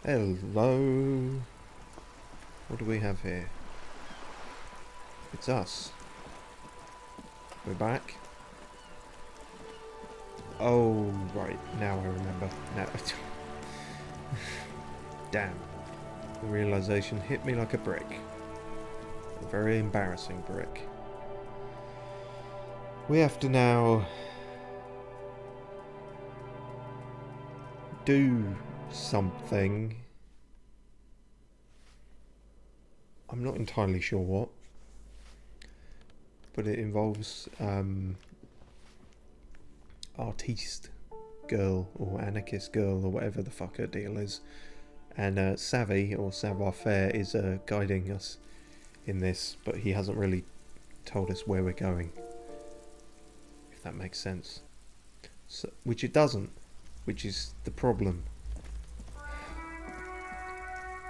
Hello. What do we have here? It's us. We're back. Oh, right. Now I remember. Now. Damn. The realization hit me like a brick. A very embarrassing brick. We have to now do something. I'm not entirely sure what, but it involves artiste girl or anarchist girl or whatever the fuck her deal is, and Savvy or Savoir-Faire is guiding us in this, but he hasn't really told us where we're going, if that makes sense. So, which it doesn't, which is the problem.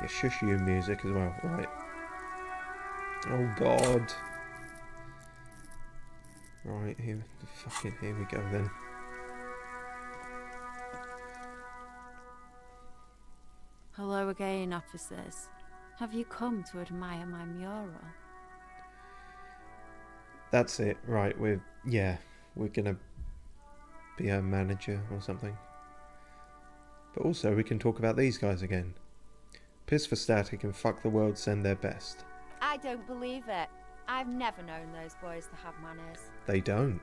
Yeah, shush you music as well, right? Oh god. Right, here we go then. Hello again, officers. Have you come to admire my mural? That's it, right, we're gonna be a manager or something. But also we can talk about these guys again. Piss for Static and Fuck the World send their best. I don't believe it. I've never known those boys to have manners. They don't.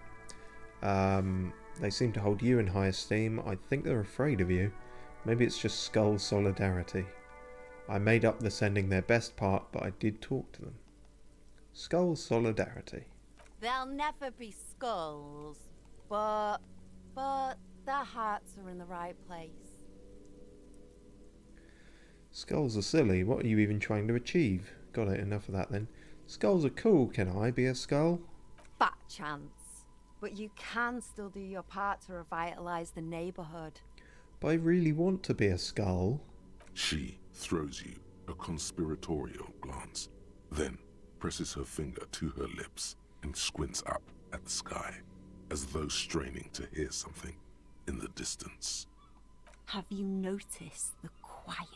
They seem to hold you in high esteem. I think they're afraid of you. Maybe it's just Skull solidarity. I made up the sending their best part, but I did talk to them. Skull solidarity. They'll never be skulls, but their hearts are in the right place. Skulls are silly. What are you even trying to achieve? Got it, enough of that then. Skulls are cool. Can I be a skull? Fat chance. But you can still do your part to revitalise the neighbourhood. But I really want to be a skull. She throws you a conspiratorial glance, then presses her finger to her lips and squints up at the sky, as though straining to hear something in the distance. Have you noticed the quiet?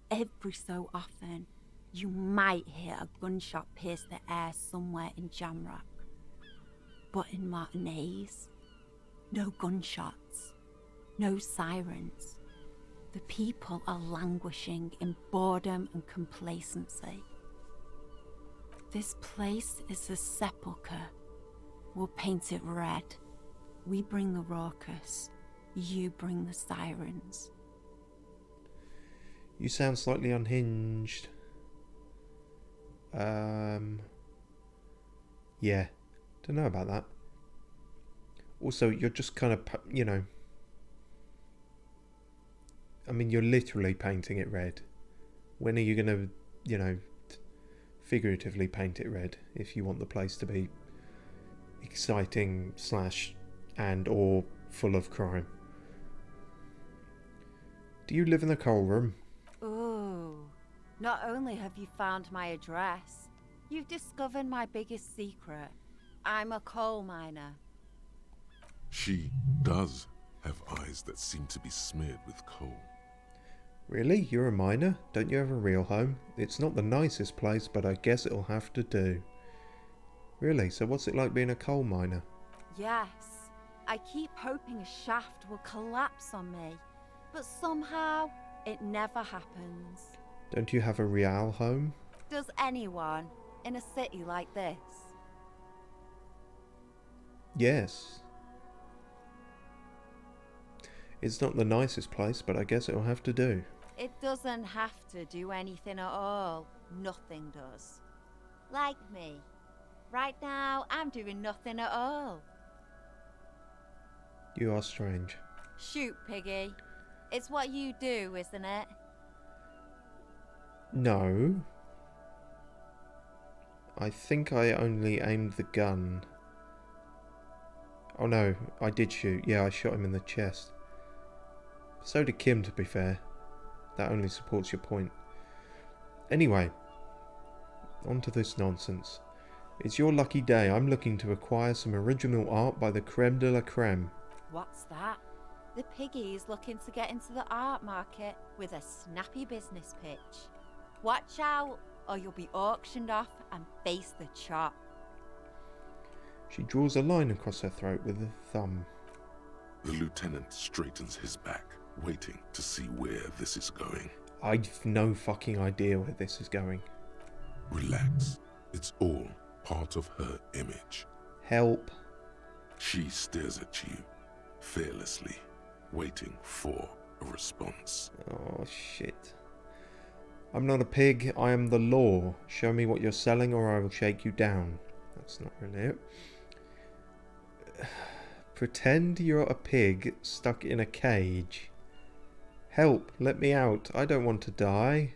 Every so often, you might hear a gunshot pierce the air somewhere in Jamrock. But in Martinez, no gunshots, no sirens. The people are languishing in boredom and complacency. This place is a sepulchre. We'll paint it red. We bring the raucous, you bring the sirens. You sound slightly unhinged. Yeah. Don't know about that. Also, you're just kind of, I mean, you're literally painting it red. When are you going to, figuratively paint it red if you want the place to be exciting / and or full of crime? Do you live in the coal room? Ooh, not only have you found my address, you've discovered my biggest secret. I'm a coal miner. She does have eyes that seem to be smeared with coal. Really? You're a miner? Don't you have a real home? It's not the nicest place, but I guess it'll have to do. Really? So what's it like being a coal miner? Yes. I keep hoping a shaft will collapse on me, but somehow it never happens. Don't you have a real home? Does anyone in a city like this? Yes. It's not the nicest place, but I guess it'll have to do. It doesn't have to do anything at all. Nothing does. Like me. Right now, I'm doing nothing at all. You are strange. Shoot, Piggy. It's what you do, isn't it? No. I think I only aimed the gun. Oh no, I did shoot. Yeah, I shot him in the chest. So did Kim, to be fair. That only supports your point. Anyway, on to this nonsense. It's your lucky day. I'm looking to acquire some original art by the creme de la creme. What's that? The piggy's looking to get into the art market with a snappy business pitch. Watch out, or you'll be auctioned off and face the chop. She draws a line across her throat with a thumb. The lieutenant straightens his back, waiting to see where this is going. I've no fucking idea where this is going. Relax. It's all part of her image. Help. She stares at you, fearlessly, waiting for a response. Oh, shit. I'm not a pig, I am the law. Show me what you're selling or I will shake you down. That's not really it. Pretend you're a pig stuck in a cage. Help, let me out. I don't want to die.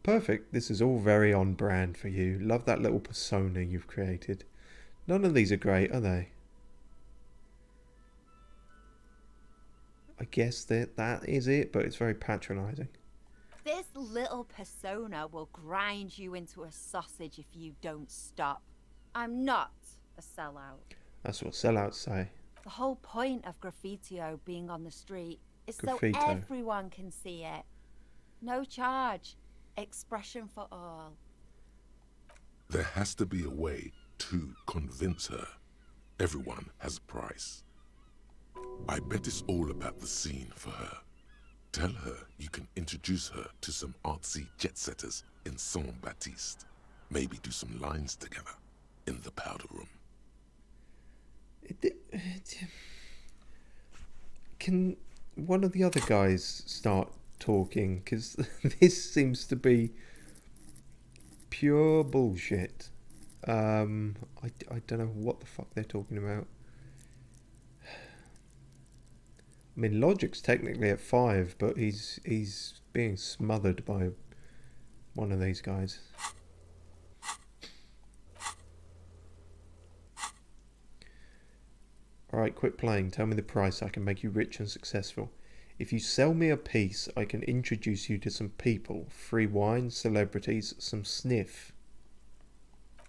Perfect. This is all very on brand for you. Love that little persona you've created. None of these are great, are they? I guess that is it, but it's very patronising. This little persona will grind you into a sausage if you don't stop. I'm not a sellout. That's what sellouts say. The whole point of graffitio being on the street is Graffito. so everyone can see it. No charge. Expression for all. There has to be a way to convince her. Everyone has a price. I bet it's all about the scene for her. Tell her you can introduce her to some artsy jet-setters in Saint-Baptiste. Maybe do some lines together in the powder room. Can one of the other guys start talking? Because this seems to be pure bullshit. I don't know what the fuck they're talking about. I mean, Logic's technically at 5, but he's being smothered by one of these guys. Alright, quit playing. Tell me the price. I can make you rich and successful. If you sell me a piece, I can introduce you to some people. Free wine, celebrities, some sniff.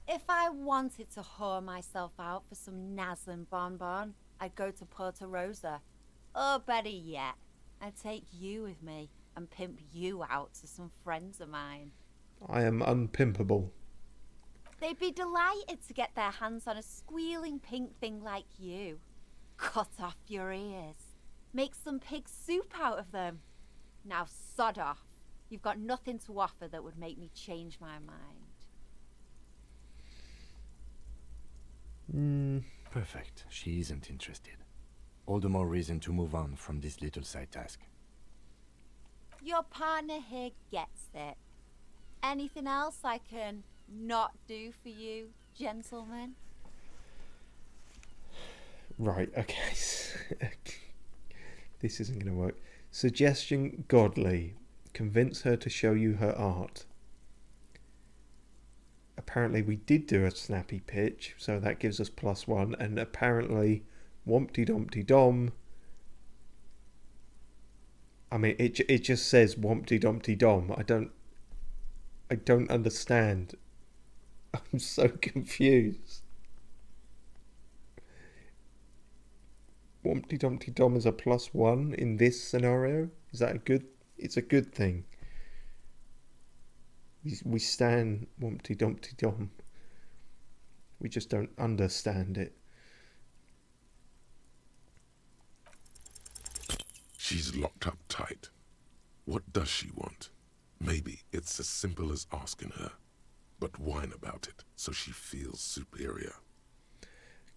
If I wanted to whore myself out for some Naz and bonbon, I'd go to Porto Rosa. Or better yet, I'd take you with me and pimp you out to some friends of mine. I am unpimpable. They'd be delighted to get their hands on a squealing pink thing like you. Cut off your ears. Make some pig soup out of them. Now sod off. You've got nothing to offer that would make me change my mind. Perfect. She isn't interested. All the more reason to move on from this little side task. Your partner here gets it. Anything else I can not do for you, gentlemen? Right, okay. This isn't going to work. Suggestion godly. Convince her to show you her art. Apparently we did do a snappy pitch, so that gives us +1, and apparently Wompty Dumpty Dom. I mean, it just says Wompty Dumpty Dom. I don't understand. I'm so confused. Wompty Dumpty Dom is a +1 in this scenario. Is that a good? It's a good thing. We stand Wompty Dumpty Dom. We just don't understand it. She's locked up tight. What does she want? Maybe it's as simple as asking her, but whine about it so she feels superior.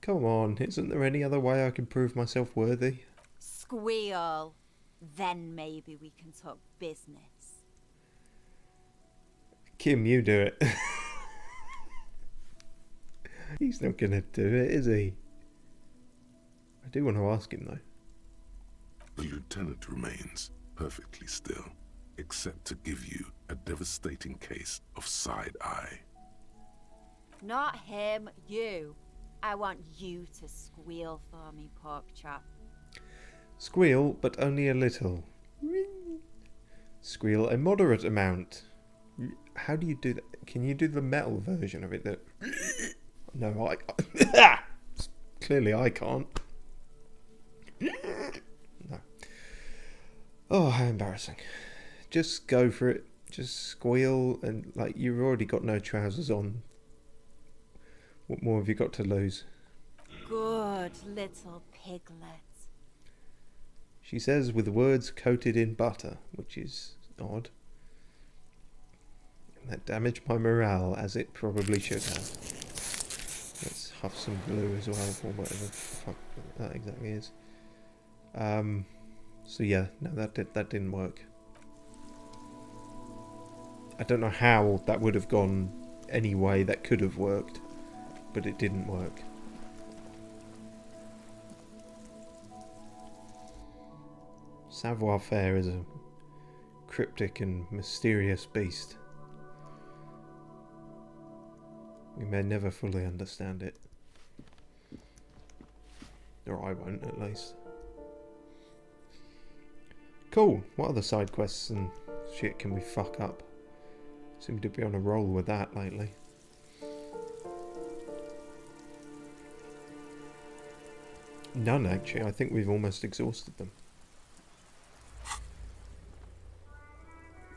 Come on, isn't there any other way I can prove myself worthy? Squeal. Then maybe we can talk business. Kim, you do it. He's not gonna do it, is he? I do want to ask him though. The lieutenant remains perfectly still, except to give you a devastating case of side eye. Not him, you. I want you to squeal for me, pork chop. Squeal, but only a little. Squeal a moderate amount. How do you do that? Can you do the metal version of it? That no, I clearly I can't. No. Oh, how embarrassing! Just go for it. Just squeal and like you've already got no trousers on. What more have you got to lose? Good little piglet. She says with words coated in butter, which is odd. And that damaged my morale, as it probably should have. Let's huff some glue as well, or whatever the fuck that exactly is. So yeah, no, that didn't work. I don't know how that would have gone any way that could have worked, but it didn't work. Savoir-faire is a cryptic and mysterious beast. We may never fully understand it. Or I won't, at least. Cool. What other side quests and shit can we fuck up? Seem to be on a roll with that lately. None, actually. I think we've almost exhausted them.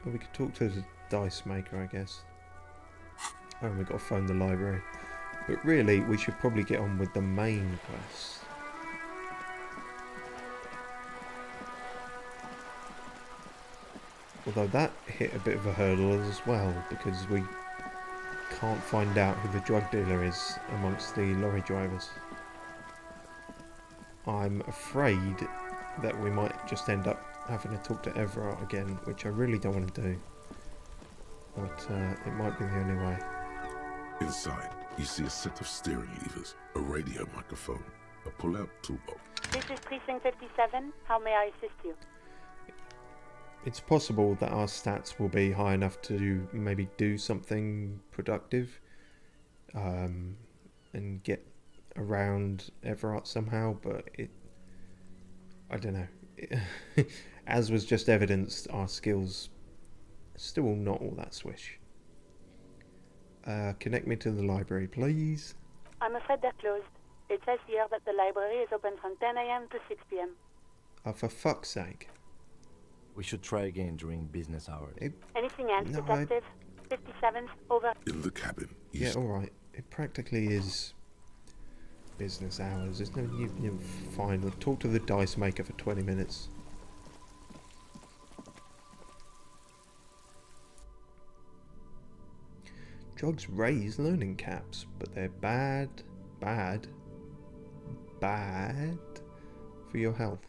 Well, we could talk to the dice maker, I guess. Oh, we've got to phone the library. But really, we should probably get on with the main quest. Although that hit a bit of a hurdle as well, because we can't find out who the drug dealer is amongst the lorry drivers. I'm afraid that we might just end up having to talk to Everard again, which I really don't want to do. But it might be the only way. Inside, you see a set of steering levers, a radio microphone, a pull-out toolbox. This is Precinct 57. How may I assist you? It's possible that our stats will be high enough to maybe do something productive and get around Everard somehow, but I don't know. As was just evidenced, our skills still not all that swish. Connect me to the library, please. I'm afraid they're closed. It says here that the library is open from 10 a.m. to 6 p.m. Oh, for fuck's sake. We should try again during business hours. Anything else, No, Detective? 57th, over. In the cabin, Yeah, alright. It practically is business hours. There's no... You're fine. We'll talk to the dice maker for 20 minutes. Drugs raise learning caps, but they're bad for your health.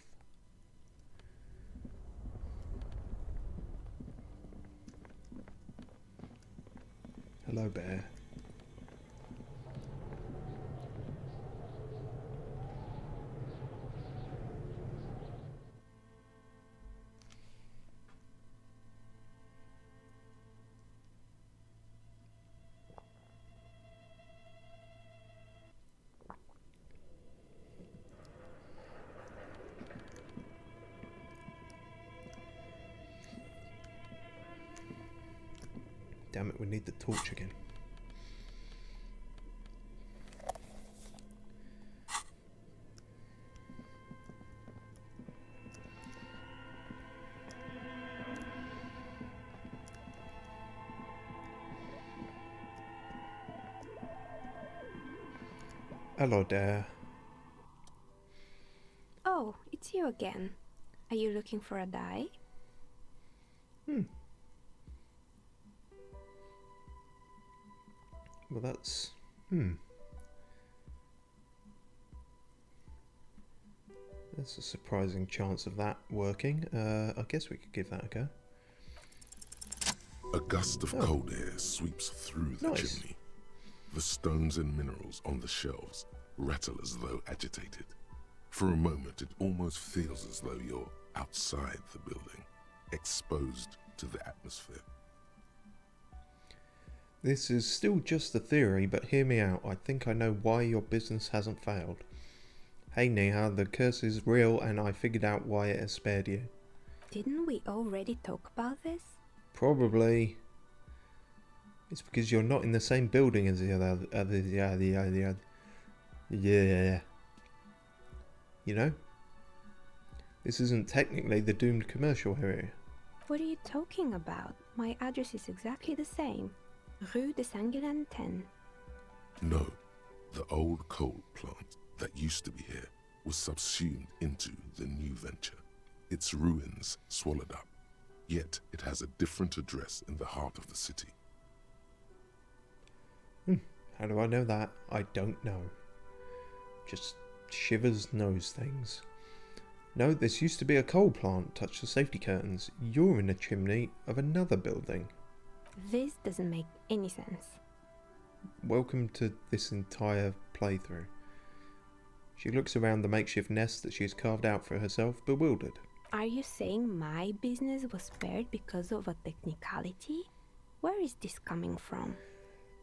Hello, bear. Damn it, we need the torch again. Hello there. Oh, it's you again. Are you looking for a die? Well, that's... There's a surprising chance of that working. I guess we could give that a go. A gust of cold air sweeps through the Nice. chimney. The stones and minerals on the shelves rattle as though agitated. For a moment, it almost feels as though you're outside the building, exposed to the atmosphere. This is still just a theory, but hear me out. I think I know why your business hasn't failed. Hey Neha, the curse is real and I figured out why it has spared you. Didn't we already talk about this? Probably. It's because you're not in the same building as the other. Yeah. You know? This isn't technically the doomed commercial area. What are you talking about? My address is exactly the same. Rue de Saint-Guilain 10. No, the old coal plant that used to be here was subsumed into the new venture. Its ruins swallowed up. Yet it has a different address in the heart of the city. How do I know that? I don't know. Just Shivers knows things. No, this used to be a coal plant. Touch the safety curtains. You're in a chimney of another building. This doesn't make any sense. Welcome to this entire playthrough. She looks around the makeshift nest that she has carved out for herself, bewildered. Are you saying my business was spared because of a technicality? Where is this coming from?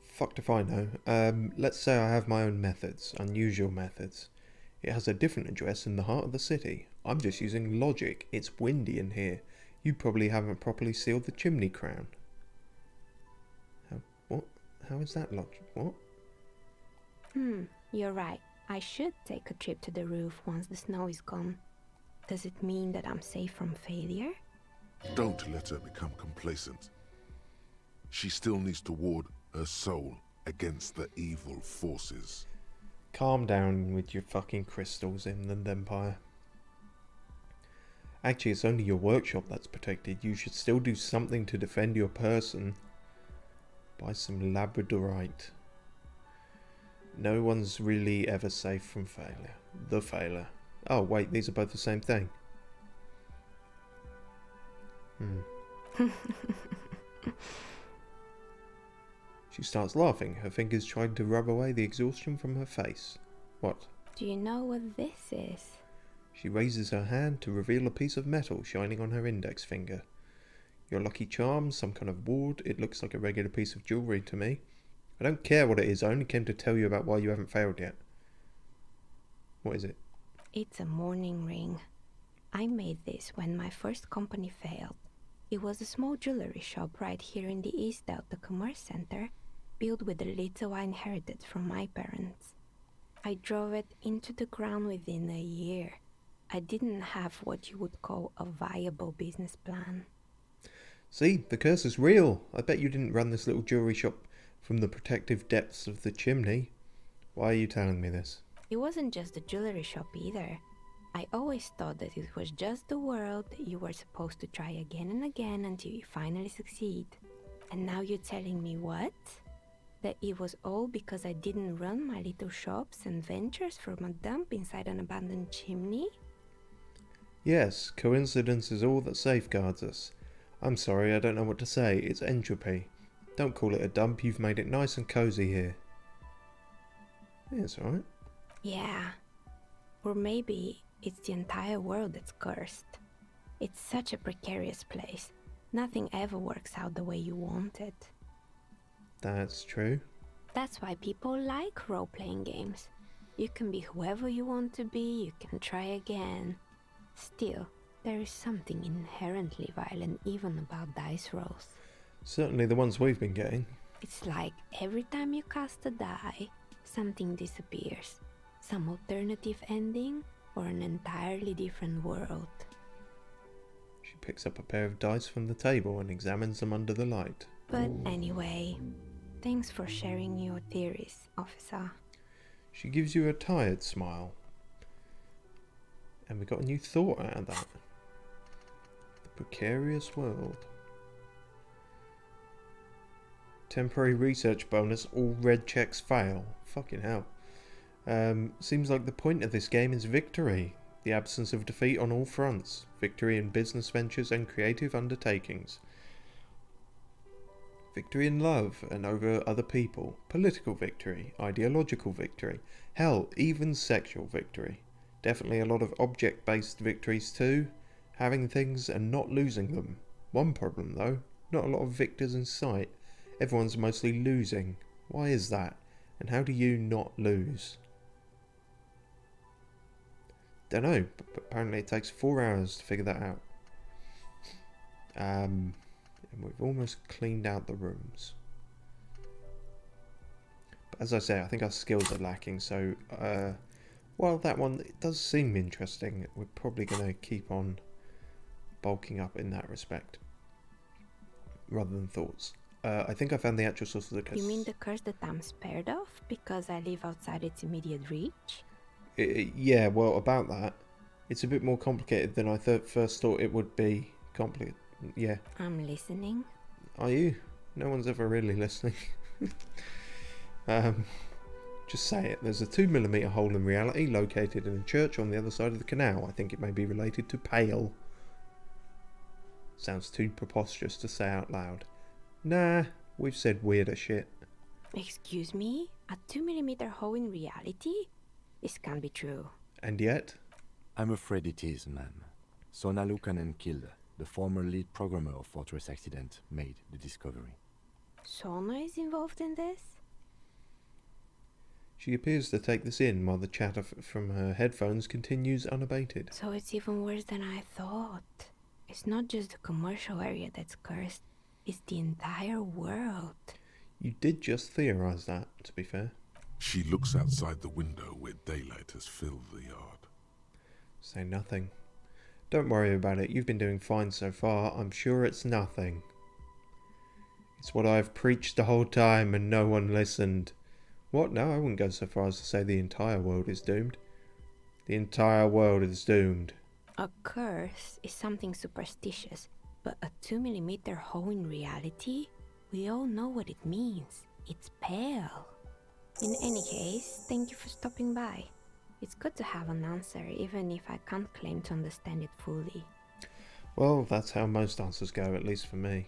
Fucked if I know. Let's say I have my own methods, unusual methods. It has a different address in the heart of the city. I'm just using logic. It's windy in here. You probably haven't properly sealed the chimney crown. What? How is that logic? What? You're right. I should take a trip to the roof once the snow is gone. Does it mean that I'm safe from failure? Don't let her become complacent. She still needs to ward her soul against the evil forces. Calm down with your fucking crystals, Inland Empire. Actually, it's only your workshop that's protected. You should still do something to defend your person. Buy some labradorite. No one's really ever safe from failure. The failure. Oh wait, these are both the same thing. She starts laughing, her fingers trying to rub away the exhaustion from her face. What? Do you know what this is? She raises her hand to reveal a piece of metal shining on her index finger. Your lucky charm, some kind of ward. It looks like a regular piece of jewellery to me. I don't care what it is, I only came to tell you about why you haven't failed yet. What is it? It's a mourning ring. I made this when my first company failed. It was a small jewelry shop right here in the East Delta Commerce Center, built with the little I inherited from my parents. I drove it into the ground within a year. I didn't have what you would call a viable business plan. See, the curse is real. I bet you didn't run this little jewelry shop from the protective depths of the chimney. Why are you telling me this? It wasn't just a jewelry shop either. I always thought that it was just the world that you were supposed to try again and again until you finally succeed. And now you're telling me what? That it was all because I didn't run my little shops and ventures from a dump inside an abandoned chimney? Yes, coincidence is all that safeguards us. I'm sorry, I don't know what to say. It's entropy. Don't call it a dump, you've made it nice and cozy here. Yeah, it's alright. Yeah. Or maybe it's the entire world that's cursed. It's such a precarious place. Nothing ever works out the way you want it. That's true. That's why people like role-playing games. You can be whoever you want to be, you can try again. Still, there is something inherently violent even about dice rolls. Certainly the ones we've been getting. It's like every time you cast a die, something disappears. Some alternative ending, or an entirely different world. She picks up a pair of dice from the table and examines them under the light. But anyway, thanks for sharing your theories, officer. She gives you a tired smile. And we got a new thought out of that. The precarious world. Temporary research bonus, all red checks fail. Fucking hell. Seems like the point of this game is victory. The absence of defeat on all fronts. Victory in business ventures and creative undertakings. Victory in love and over other people. Political victory. Ideological victory. Hell, even sexual victory. Definitely a lot of object-based victories too. Having things and not losing them. One problem though, not a lot of victors in sight. Everyone's mostly losing. Why is that? And how do you not lose? Don't know, but apparently it takes 4 hours to figure that out. And we've almost cleaned out the rooms. as I say, I think our skills are lacking, so, well, that one, it does seem interesting. We're probably going to keep on bulking up in that respect, rather than thoughts. I think I found the actual source of the curse. You mean the curse that I'm spared of because I live outside its immediate reach? Yeah, well, about that, it's a bit more complicated than I first thought it would be. Complicated, yeah. I'm listening. Are you? No one's ever really listening. Just say it. There's a 2mm hole in reality located in a church on the other side of the canal. I think it may be related to Pale. Sounds too preposterous to say out loud. Nah, we've said weirder shit. Excuse me? A 2mm hole in reality? This can't be true. And yet? I'm afraid it is, ma'am. Sona Lukanen killed the former lead programmer of Fortress Accident made the discovery. Sona is involved in this? She appears to take this in while the chatter from her headphones continues unabated. So it's even worse than I thought. It's not just the commercial area that's cursed, it's the entire world. You did just theorize that, to be fair. She looks outside the window where daylight has filled the yard. Say nothing. Don't worry about it. You've been doing fine so far. I'm sure it's nothing. It's what I've preached the whole time and no one listened. What? No, I wouldn't go so far as to say the entire world is doomed. The entire world is doomed. A curse is something superstitious, but a 2mm hole in reality? We all know what it means. It's pale. In any case, thank you for stopping by. It's good to have an answer, even if I can't claim to understand it fully. Well, that's how most answers go, at least for me.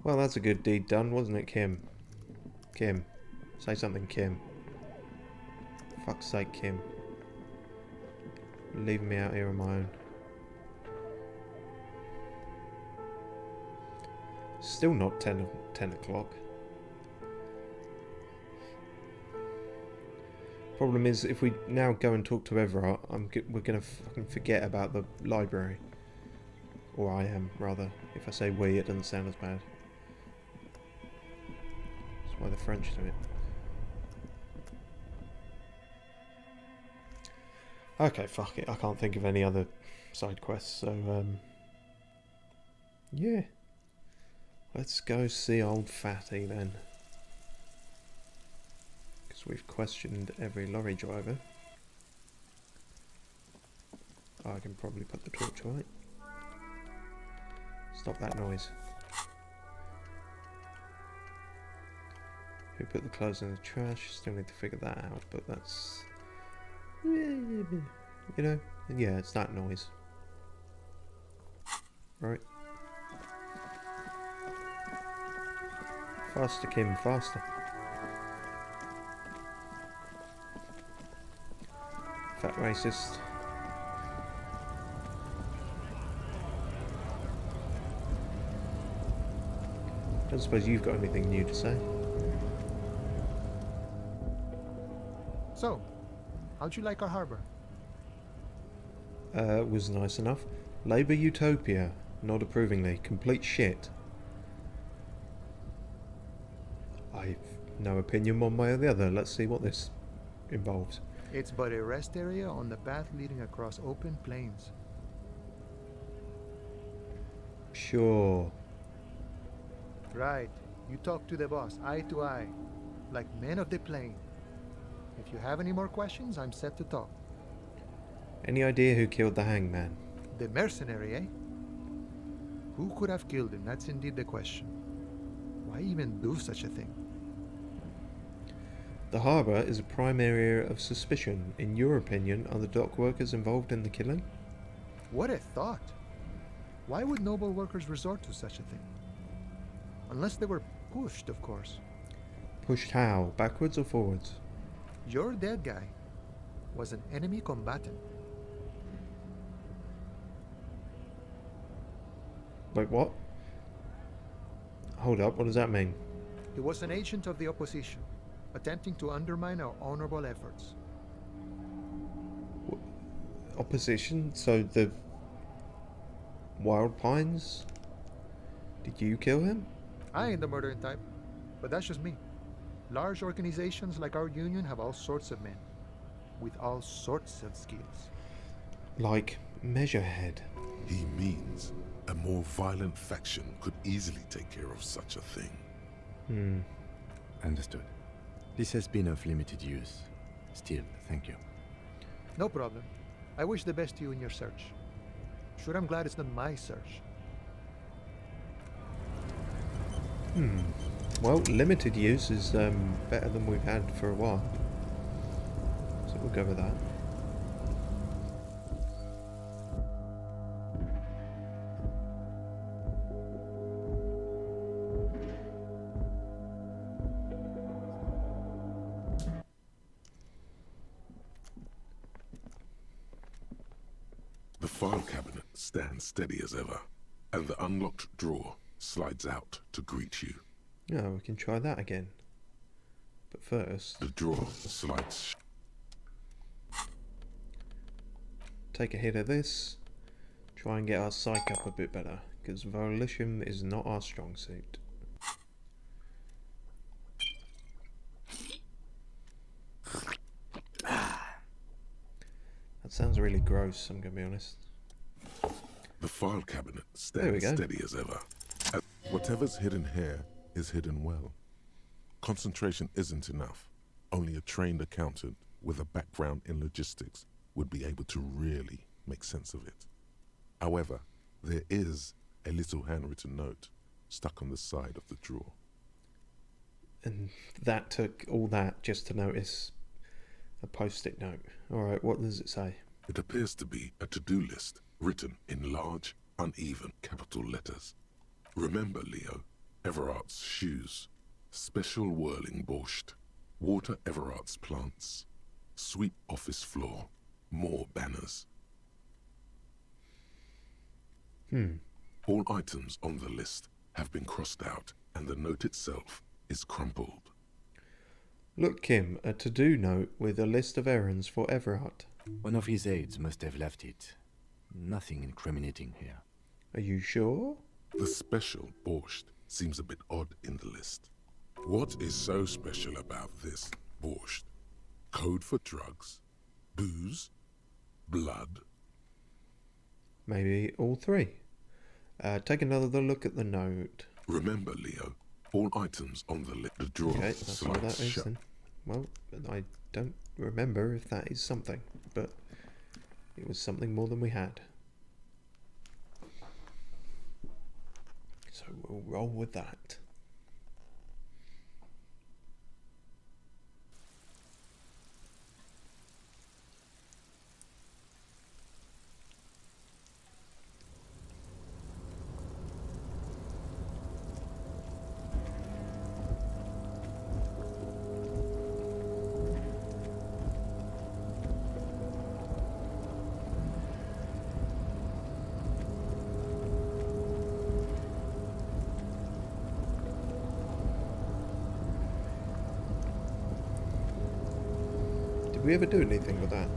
Well, that's a good deed done, wasn't it, Kim? Kim. Say something, Kim. Fuck's sake, Kim. You're leaving me out here on my own. Still not 10 o'clock. Problem is, if we now go and talk to Everard, we're going to fucking forget about the library. Or I am, rather. If I say we, it doesn't sound as bad. That's why the French do it. Okay, fuck it. I can't think of any other side quests, so, yeah. Let's go see old Fatty, then. Because we've questioned every lorry driver. Oh, I can probably put the torch away. Stop that noise. Who put the clothes in the trash? Still need to figure that out, but that's... You know, yeah, it's that noise. Right. Faster, Kim, faster. Fat racist. Don't suppose you've got anything new to say. So, how'd you like our harbor? Was nice enough. Labour Utopia. Not approvingly. Complete shit. I've no opinion one way or the other. Let's see what this involves. It's but a rest area on the path leading across open plains. Sure. Right. You talk to the boss, eye to eye, like men of the plain. If you have any more questions, I'm set to talk. Any idea who killed the hangman? The mercenary, eh? Who could have killed him? That's indeed the question. Why even do such a thing? The harbour is a prime area of suspicion. In your opinion, are the dock workers involved in the killing? What a thought! Why would noble workers resort to such a thing? Unless they were pushed, of course. Pushed how? Backwards or forwards? Your dead guy was an enemy combatant. Wait, what? Hold up, what does that mean? He was an agent of the opposition, attempting to undermine our honorable efforts. Opposition? So the Wild Pines? Did you kill him? I ain't the murdering type, but that's just me. Large organizations like our union have all sorts of men, with all sorts of skills. Like Measurehead. He means a more violent faction could easily take care of such a thing. Understood. This has been of limited use. Still, thank you. No problem. I wish the best to you in your search. Sure, I'm glad it's not my search. Well, limited use is better than we've had for a while. So we'll go with that. The file cabinet stands steady as ever, and the unlocked drawer slides out to greet you. Yeah, we can try that again. But first, The drawer slides take a hit of this. Try and get our psych up a bit better, because volition is not our strong suit. That sounds really gross, I'm going to be honest. The file cabinet There we stands go. steady as ever. Whatever's hidden here is hidden well. Concentration isn't enough. Only a trained accountant with a background in logistics would be able to really make sense of it. However, there is a little handwritten note stuck on the side of the drawer. And that took all that just to notice a post-it note. Alright, what does it say? It appears to be a to-do list written in large, uneven capital letters. Remember, Leo, Everart's shoes, special whirling borscht, water Everart's plants, sweep office floor, more banners. All items on the list have been crossed out, and the note itself is crumpled. Look, Kim, a to-do note with a list of errands for Everard. One of his aides must have left it. Nothing incriminating here. Are you sure? The special borscht seems a bit odd in the list. What is so special about this borscht? Code for drugs? Booze? Blood? Maybe all three. Take another look at the note. Remember, Leo, all items on the drawer Okay, that's all that slides is shut. then. Well, I don't remember if that is something, but it was something more than we had. So we'll roll with that. Did we ever do anything with that?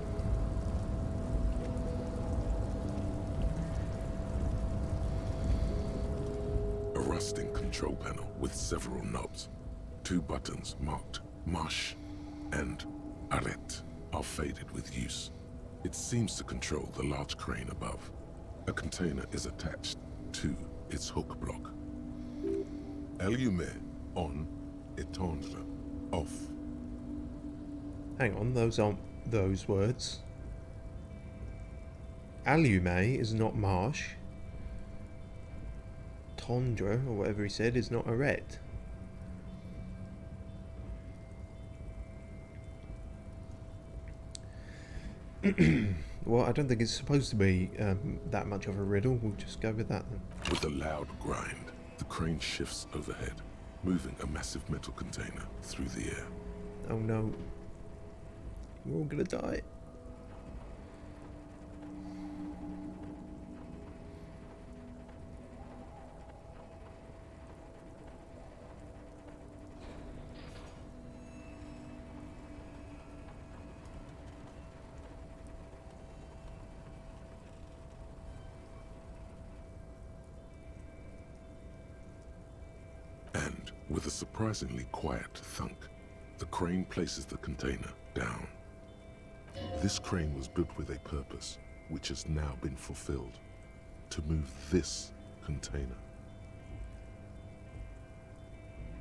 A rusting control panel with several knobs. 2 buttons marked Marsh and Arrête are faded with use. It seems to control the large crane above. A container is attached to its hook block. Allumer on, éteindre off. Hang on, those aren't those words. Allume is not marsh. Tondre, or whatever he said, is not arrête. Well, I don't think it's supposed to be that much of a riddle. We'll just go with that then. With a loud grind, the crane shifts overhead, moving a massive metal container through the air. Oh no. We're all gonna die. And with a surprisingly quiet thunk, The crane places the container down. This crane was built with a purpose, which has now been fulfilled. To move this container.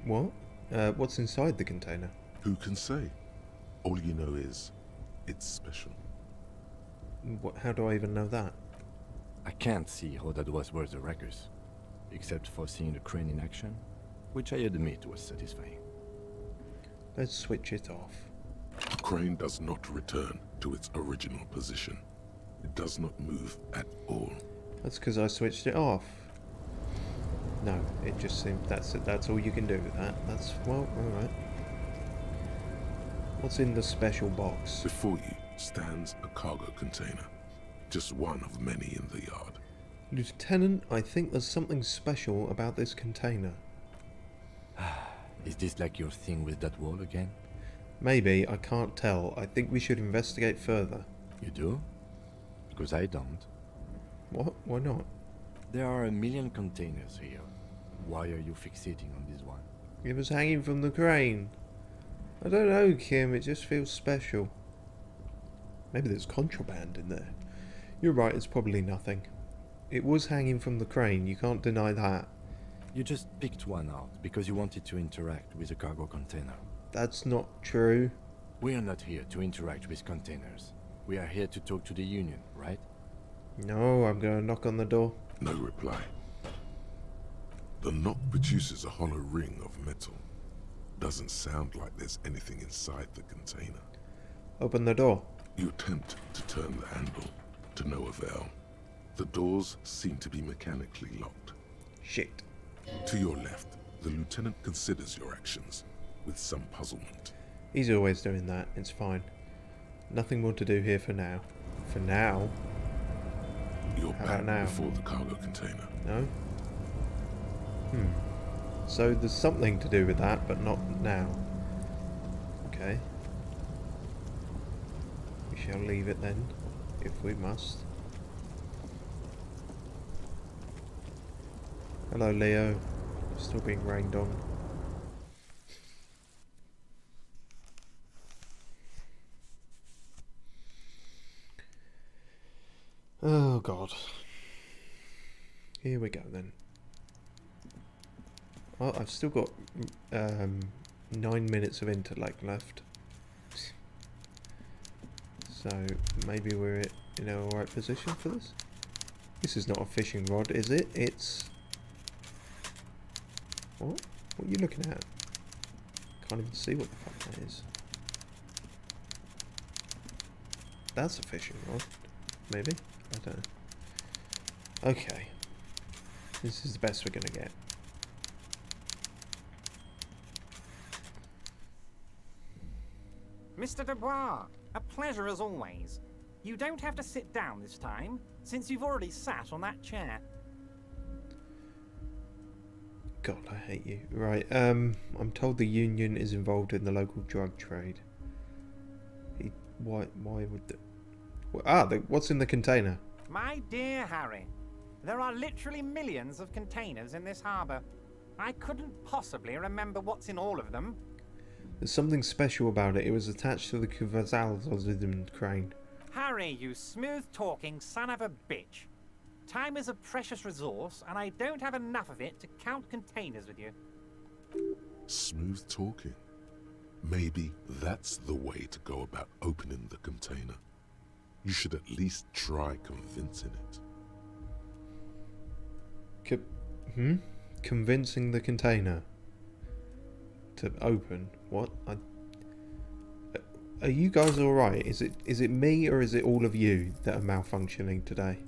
What? What's inside the container? Who can say? All you know is, it's special. What, how do I even know that? I can't see how that was worth the wreckers, except for seeing the crane in action, which I admit was satisfying. Let's switch it off. The crane does not return to its original position. It does not move at all. That's because I switched it off. No, it just seems that's all you can do with that. That's, well, alright. What's in the special box? Before you stands a cargo container. Just one of many in the yard. Lieutenant, I think there's something special about this container. Is this like your thing with that wall again? Maybe, I can't tell. I think we should investigate further. You do? Because I don't. What? Why not? There are a million containers here. Why are you fixating on this one? It was hanging from the crane. I don't know, Kim, it just feels special. Maybe there's contraband in there. You're right, it's probably nothing. It was hanging from the crane, you can't deny that. You just picked one out because you wanted to interact with a cargo container. That's not true. We are not here to interact with containers. We are here to talk to the Union, right? No, I'm going to knock on the door. No reply. The knock produces a hollow ring of metal. Doesn't sound like there's anything inside the container. Open the door. You attempt to turn the handle, to no avail. The doors seem to be mechanically locked. Shit. To your left, the lieutenant considers your actions with some puzzlement. He's always doing that, it's fine. Nothing more to do here for now. For now? You're How back about now? before the cargo container. No? So there's something to do with that, but not now. Okay. We shall leave it then, if we must. Hello, Leo. Still being rained on. Oh, God. Here we go, then. Well, I've still got 9 minutes of intellect left. So, maybe we're in a alright position for this? This is not a fishing rod, is it? It's... What? What are you looking at? Can't even see what the fuck that is. That's a fishing rod. Maybe? I don't know. Okay. This is the best we're gonna get. Mr. Dubois, a pleasure as always. You don't have to sit down this time, since you've already sat on that chair. God, I hate you. Right, I'm told the Union is involved in the local drug trade. Why would the... what's in the container? My dear Harry, there are literally millions of containers in this harbour. I couldn't possibly remember what's in all of them. There's something special about it. It was attached to the Elysium crane. Harry, you smooth-talking son of a bitch. Time is a precious resource, and I don't have enough of it to count containers with you. Smooth talking. Maybe that's the way to go about opening the container. You should at least try convincing it. Convincing the container to open? What? Are you guys alright? Is it me or is it all of you that are malfunctioning today?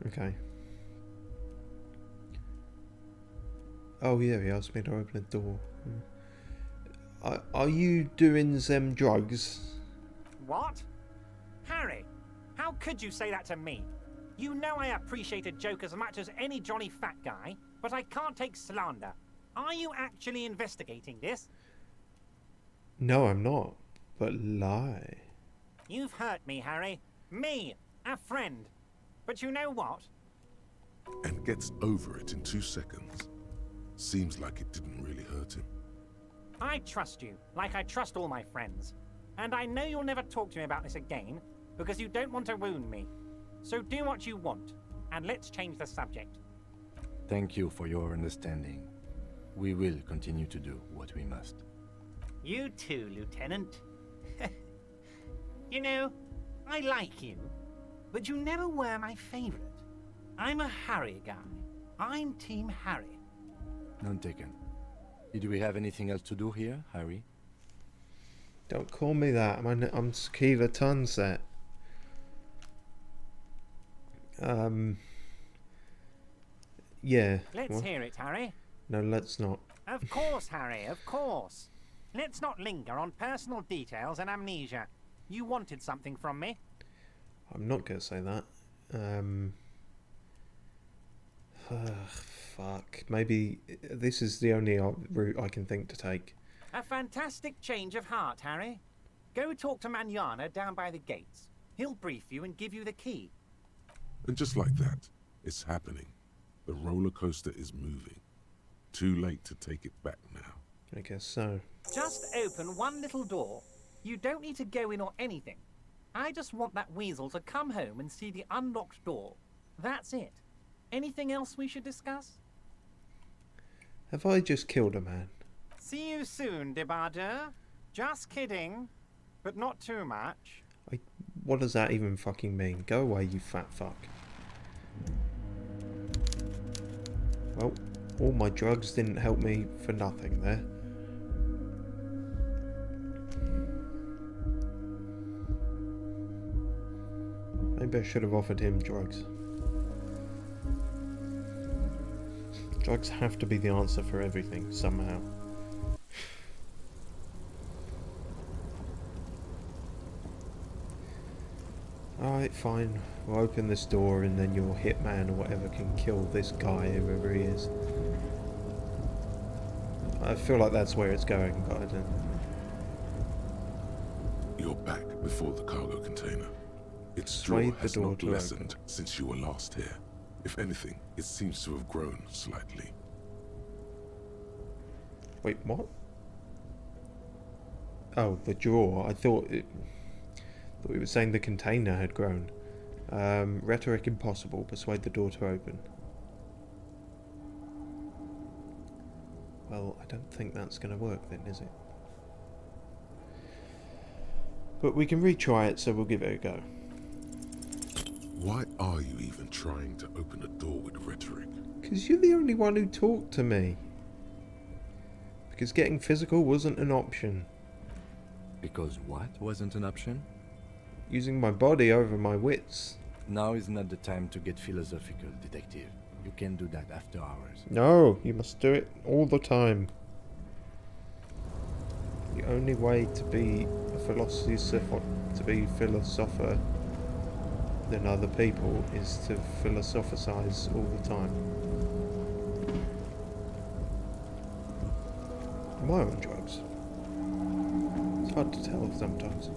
Okay. Oh yeah, he asked me to open a door. Are you doing them drugs? What? Harry, how could you say that to me? You know I appreciate a joke as much as any Johnny Fat Guy, but I can't take slander. Are you actually investigating this? No, I'm not. But lie. You've hurt me, Harry. Me, a friend. But you know what? And gets over it in 2 seconds. Seems like it didn't really hurt him. I trust you, like I trust all my friends. And I know you'll never talk to me about this again, because you don't want to wound me. So do what you want, and let's change the subject. Thank you for your understanding. We will continue to do what we must. You too, Lieutenant. You know, I like you, but you never were my favorite. I'm a Harry guy. I'm Team Harry. None taken. Did we have anything else to do here, Harry? Don't call me that. I'm Tequila Tunset. Yeah. Let's hear it, Harry. No, let's not. Of course, Harry, of course. Let's not linger on personal details and amnesia. You wanted something from me. I'm not going to say that. Fuck. Maybe this is the only route I can think to take. A fantastic change of heart, Harry. Go talk to Manana down by the gates. He'll brief you and give you the key. And just like that, it's happening. The roller coaster is moving. Too late to take it back now. I guess so. Just open one little door. You don't need to go in or anything. I just want that weasel to come home and see the unlocked door. That's it. Anything else we should discuss? Have I just killed a man? See you soon, Debardeur. Just kidding. But not too much. What does that even fucking mean? Go away, you fat fuck. Well, all my drugs didn't help me for nothing there. Maybe I should have offered him drugs. Drugs have to be the answer for everything, somehow. Alright, fine. We'll open this door and then your hitman or whatever can kill this guy, whoever he is. I feel like that's where it's going, but I don't... You're back before the cargo container. Its Persuade draw has the door not to lessened since you were last here. If anything, it seems to have grown slightly. Wait, what? Oh, the drawer. I thought we were saying the container had grown. Rhetoric impossible. Persuade the door to open. Well, I don't think that's going to work then, is it? But we can retry it, so we'll give it a go. Why are you even trying to open a door with rhetoric? Because you're the only one who talked to me. Because getting physical wasn't an option. Because what wasn't an option? Using my body over my wits. Now is not the time to get philosophical, detective. You can do that after hours. No, you must do it all the time. The only way to be a philosopher than other people is to philosophize all the time. Am I on drugs? It's hard to tell sometimes.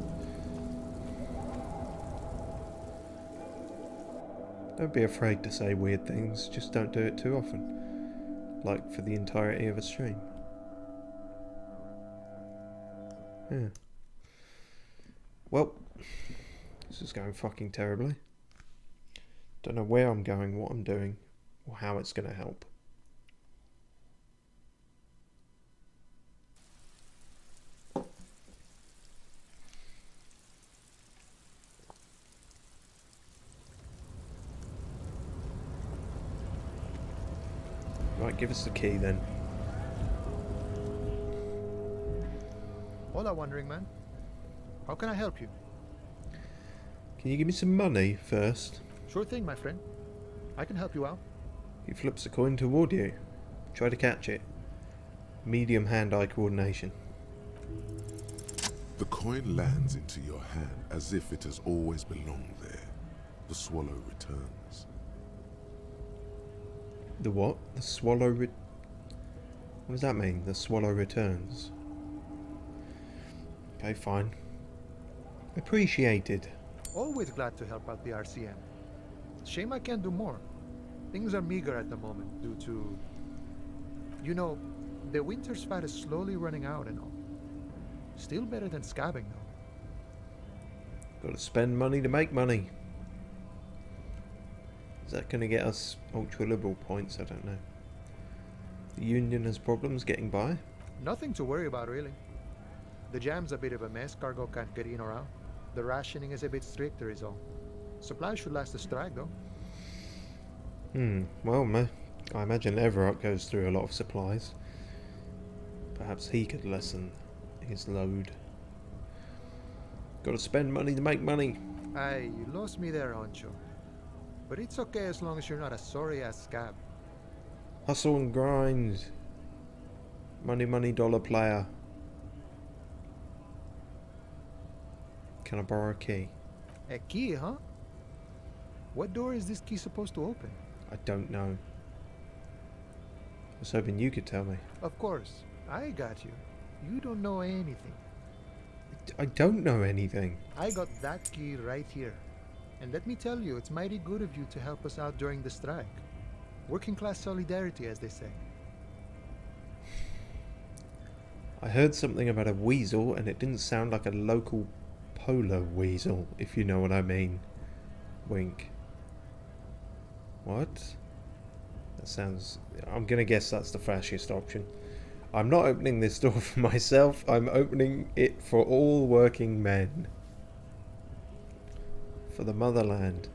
Don't be afraid to say weird things, just don't do it too often. Like for the entirety of a stream. Yeah. Well, this is going fucking terribly. Don't know where I'm going, what I'm doing, or how it's going to help. Right, give us the key then. Hola, Wandering Man. How can I help you? Can you give me some money first? Sure thing, my friend. I can help you out. He flips a coin toward you. Try to catch it. Medium hand-eye coordination. The coin lands into your hand as if it has always belonged there. The swallow returns. The what? The swallow what does that mean? The swallow returns. Okay, fine. Appreciated. Always glad to help out the RCM. Shame I can't do more. Things are meager at the moment due to, you know, The winter's fat is slowly running out and all. Still better than scabbing, though. Gotta spend money to make money. Is that going to get us ultra-liberal points? I don't know. The Union has problems getting by. Nothing to worry about, really. The jam's a bit of a mess. Cargo can't get in or out. The rationing is a bit stricter, is all. Supplies should last the strike, though. Well, I imagine Everett goes through a lot of supplies. Perhaps he could lessen his load. Gotta spend money to make money. Aye, you lost me there, Honcho. But it's okay as long as you're not a sorry-ass scab. Hustle and grind. Money, money, dollar player. Can I borrow a key? A key, huh? What door is this key supposed to open? I don't know. I was hoping you could tell me. Of course. I got you. You don't know anything. I don't know anything. I got that key right here. And let me tell you, it's mighty good of you to help us out during the strike. Working class solidarity, as they say. I heard something about a weasel, and it didn't sound like a local polar weasel, if you know what I mean. Wink. What? That sounds... I'm gonna guess that's the fascist option. I'm not opening this door for myself, I'm opening it for all working men. For the motherland.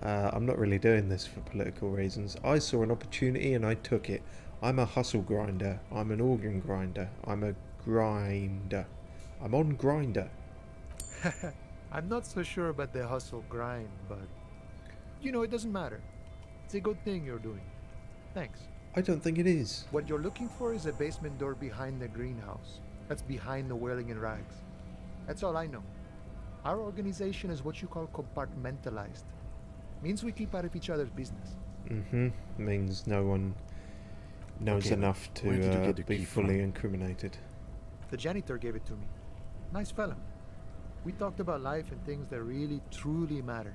I'm not really doing this for political reasons. I saw an opportunity and I took it. I'm a hustle grinder. I'm an organ grinder. I'm a grinder. I'm on Grinder. I'm not so sure about the hustle grind, but... You know, it doesn't matter. It's a good thing you're doing. Thanks. I don't think it is. What you're looking for is a basement door behind the greenhouse. That's behind the whirling in rags. That's all I know. Our organization is what you call compartmentalized. Means we keep out of each other's business. Means no one knows enough to be fully incriminated. The janitor gave it to me. Nice fella. We talked about life and things that really, truly matter.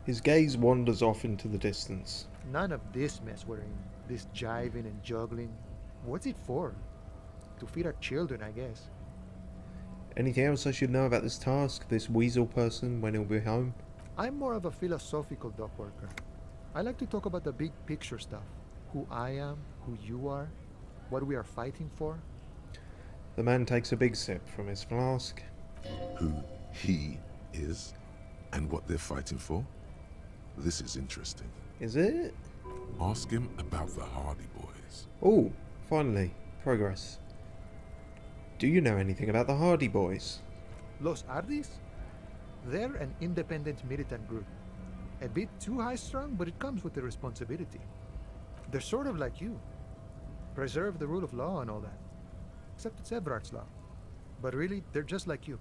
His gaze wanders off into the distance. None of this mess we're in. This jiving and juggling. What's it for? To feed our children, I guess. Anything else I should know about this task? This weasel person when he'll be home? I'm more of a philosophical dock worker. I like to talk about the big picture stuff. Who I am, who you are, what we are fighting for. The man takes a big sip from his flask. Who he is and what they're fighting for? This is interesting. Is it? Ask him about the Hardy Boys. Oh, finally. Progress. Do you know anything about the Hardy Boys? Los Hardys? They're an independent militant group. A bit too high-strung, but it comes with the responsibility. They're sort of like you. Preserve the rule of law and all that. Except it's Everard's law. But really, they're just like you.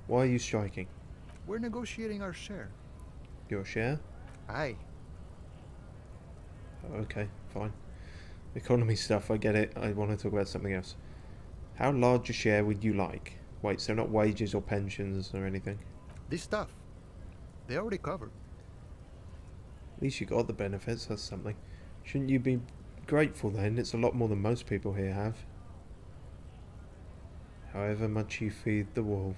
Why are you striking? We're negotiating our share. Your share? Aye. Okay, fine. Economy stuff, I get it. I want to talk about something else. How large a share would you like? Wait, so not wages or pensions or anything? This stuff. They already covered. At least you got the benefits, that's something. Shouldn't you be grateful then? It's a lot more than most people here have. However much you feed the wolf.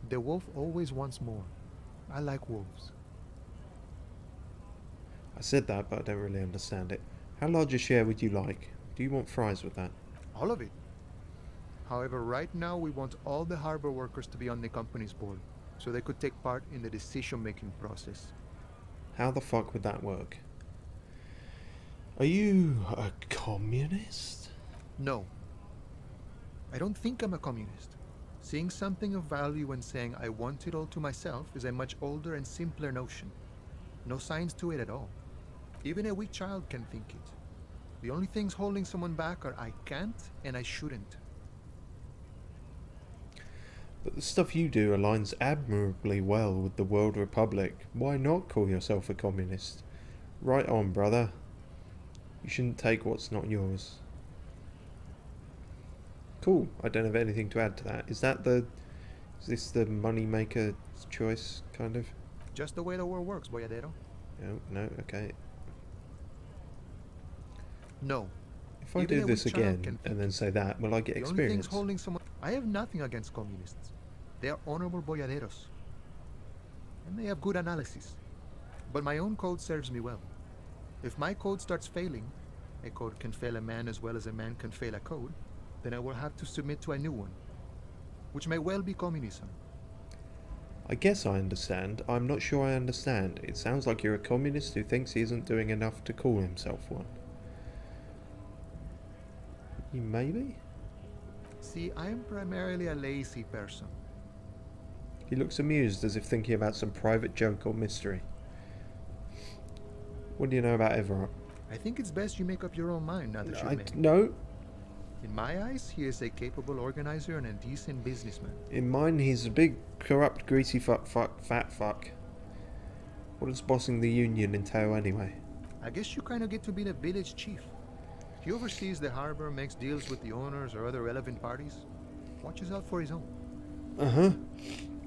The wolf always wants more. I like wolves. I said that, but I don't really understand it. How large a share would you like? Do you want fries with that? All of it. However, right now we want all the harbor workers to be on the company's board, so they could take part in the decision-making process. How the fuck would that work? Are you a communist? No. I don't think I'm a communist. Seeing something of value and saying I want it all to myself is a much older and simpler notion. No science to it at all. Even a weak child can think it. The only things holding someone back are I can't and I shouldn't. But the stuff you do aligns admirably well with the World Republic. Why not call yourself a communist? Right on, brother. You shouldn't take what's not yours. Cool. I don't have anything to add to that. Is this the moneymaker choice, kind of? Just the way the world works, Boyadero. No, okay. No. If I Even do a this weak child again can and then say that, will I get The only thing's experience? holding someone. I have nothing against communists. They are honorable boyaderos. And they have good analysis. But my own code serves me well. If my code starts failing, a code can fail a man as well as a man can fail a code, then I will have to submit to a new one, which may well be communism. I guess I understand. I'm not sure I understand. It sounds like you're a communist who thinks he isn't doing enough to call himself one. You maybe? See, I am primarily a lazy person. He looks amused, as if thinking about some private joke or mystery. What do you know about Everett? I think it's best you make up your own mind now that you're married. No. In my eyes, he is a capable organizer and a decent businessman. In mine, he's a big, corrupt, greasy fat fuck. What does bossing the union entail anyway? I guess you kind of get to be the village chief. He oversees the harbor, makes deals with the owners or other relevant parties, watches out for his own. Uh-huh.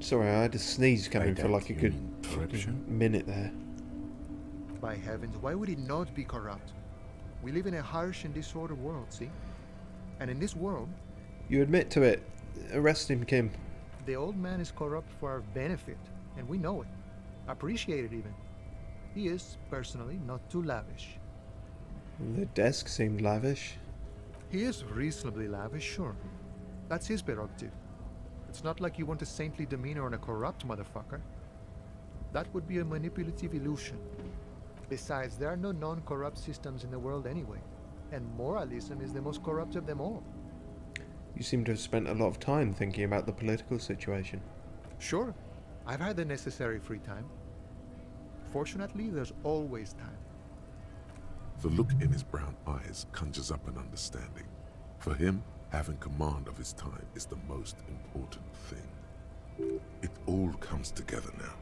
Sorry, I had a sneeze coming for like a good corruption? minute there. By heavens, why would it not be corrupt? We live in a harsh and disordered world, see? And in this world... You admit to it. Arrest him, Kim. The old man is corrupt for our benefit, and we know it. Appreciate it even. He is, personally, not too lavish. The desk seemed lavish. He is reasonably lavish, sure. That's his prerogative. It's not like you want a saintly demeanor on a corrupt motherfucker. That would be a manipulative illusion. Besides, there are no non-corrupt systems in the world anyway, and moralism is the most corrupt of them all. You seem to have spent a lot of time thinking about the political situation. Sure, I've had the necessary free time. Fortunately, there's always time. The look in his brown eyes conjures up an understanding. For him, having command of his time is the most important thing. It all comes together now.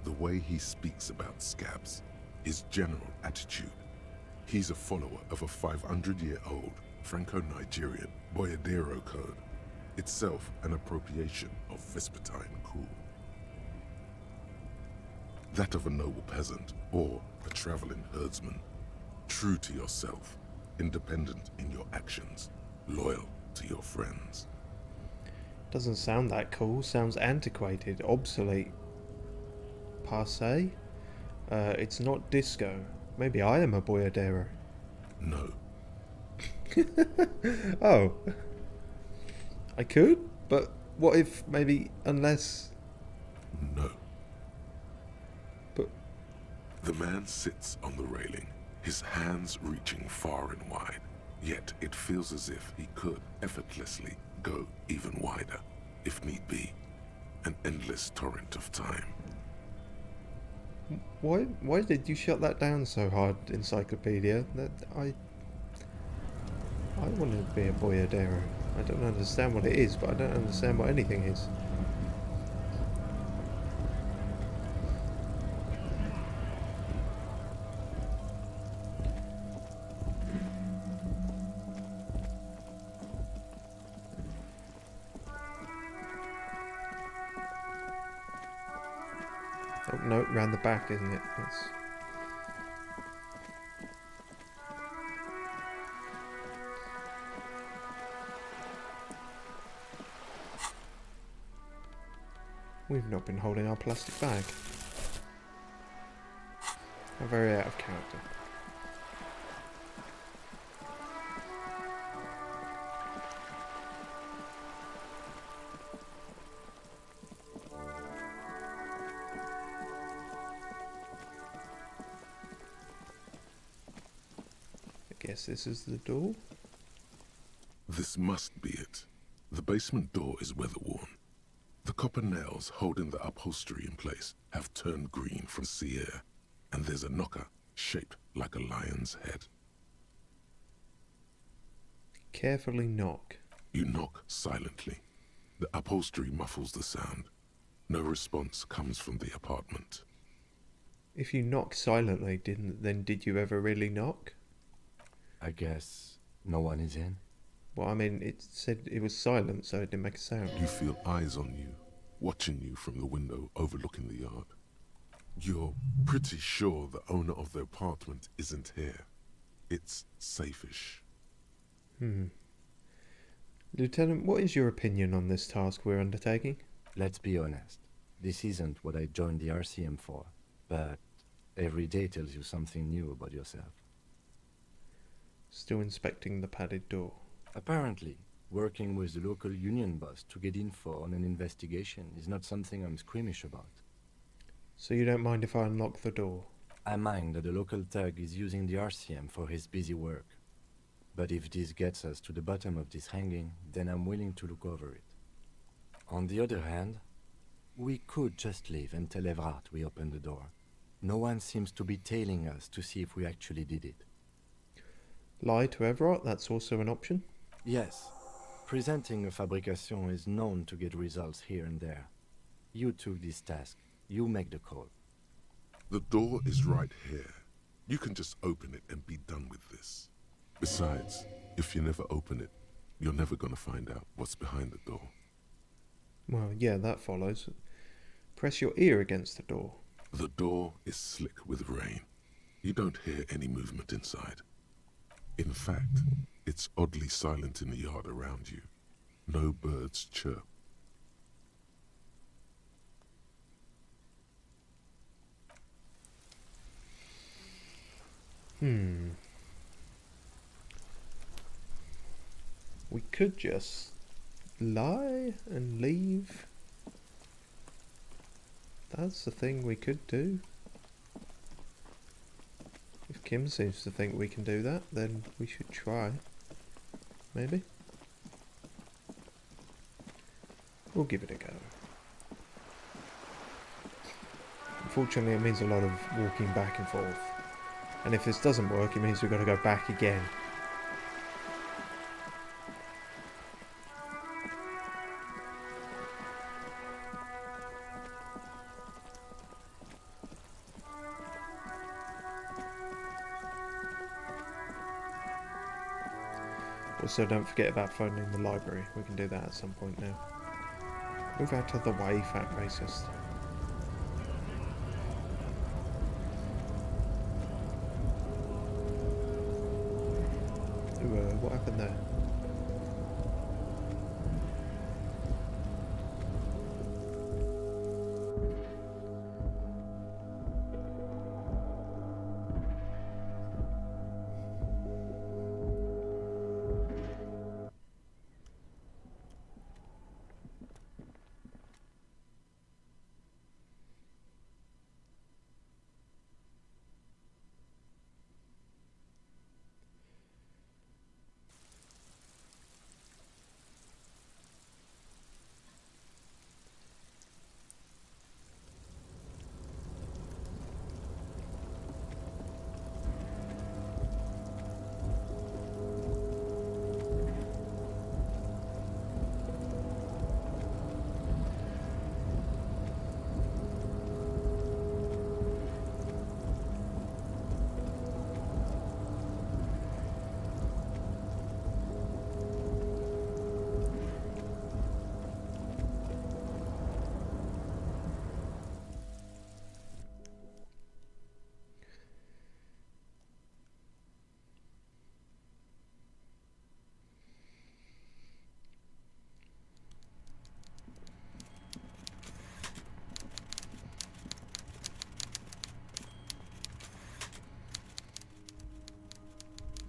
The way he speaks about scabs, his general attitude. He's a follower of a 500-year-old Franco-Nigerian Boyadero code, itself an appropriation of Vespertine cool. That of a noble peasant or a traveling herdsman. True to yourself, independent in your actions, loyal to your friends. Doesn't sound that cool. Sounds antiquated, obsolete. Passé? It's not disco. Maybe I am a boyadero. No. Oh. I could? But what if maybe unless... No. But... The man sits on the railing, his hands reaching far and wide, yet it feels as if he could effortlessly go even wider, if need be. An endless torrent of time. Why did you shut that down so hard, Encyclopedia? I want to be a boyadero. I don't understand what it is, but I don't understand what anything is. Oh no, round the back, isn't it? That's... We've not been holding our plastic bag. How very out of character. I guess this is the door. This must be it. The basement door is weather-worn. The copper nails holding the upholstery in place have turned green from sea air, and there's a knocker shaped like a lion's head. Carefully knock. You knock silently. The upholstery muffles the sound. No response comes from the apartment. If you knock silently, then did you ever really knock? I guess no one is in. Well, I mean, it said it was silent, so it didn't make a sound. You feel eyes on you, watching you from the window overlooking the yard. You're pretty sure the owner of the apartment isn't here. It's safe-ish. Lieutenant, what is your opinion on this task we're undertaking? Let's be honest. This isn't what I joined the RCM for, but every day tells you something new about yourself. Still inspecting the padded door. Apparently, working with the local union boss to get info on an investigation is not something I'm squeamish about. So you don't mind if I unlock the door? I mind that the local thug is using the RCM for his busy work. But if this gets us to the bottom of this hanging, then I'm willing to look over it. On the other hand, we could just leave and tell Evrart we opened the door. No one seems to be tailing us to see if we actually did it. Lie to Everett, that's also an option? Yes. Presenting a fabrication is known to get results here and there. You took this task. You make the call. The door is right here. You can just open it and be done with this. Besides, if you never open it, you're never gonna find out what's behind the door. Well, yeah, that follows. Press your ear against the door. The door is slick with rain. You don't hear any movement inside. In fact, it's oddly silent in the yard around you. No birds chirp. We could just lie and leave. That's the thing we could do. If Kim seems to think we can do that, then we should try. Maybe? We'll give it a go. Unfortunately, it means a lot of walking back and forth. And if this doesn't work, it means we've got to go back again. Also, don't forget about phoning the library. We can do that at some point now. Move out of the way, fat racist. Ooh, what happened there?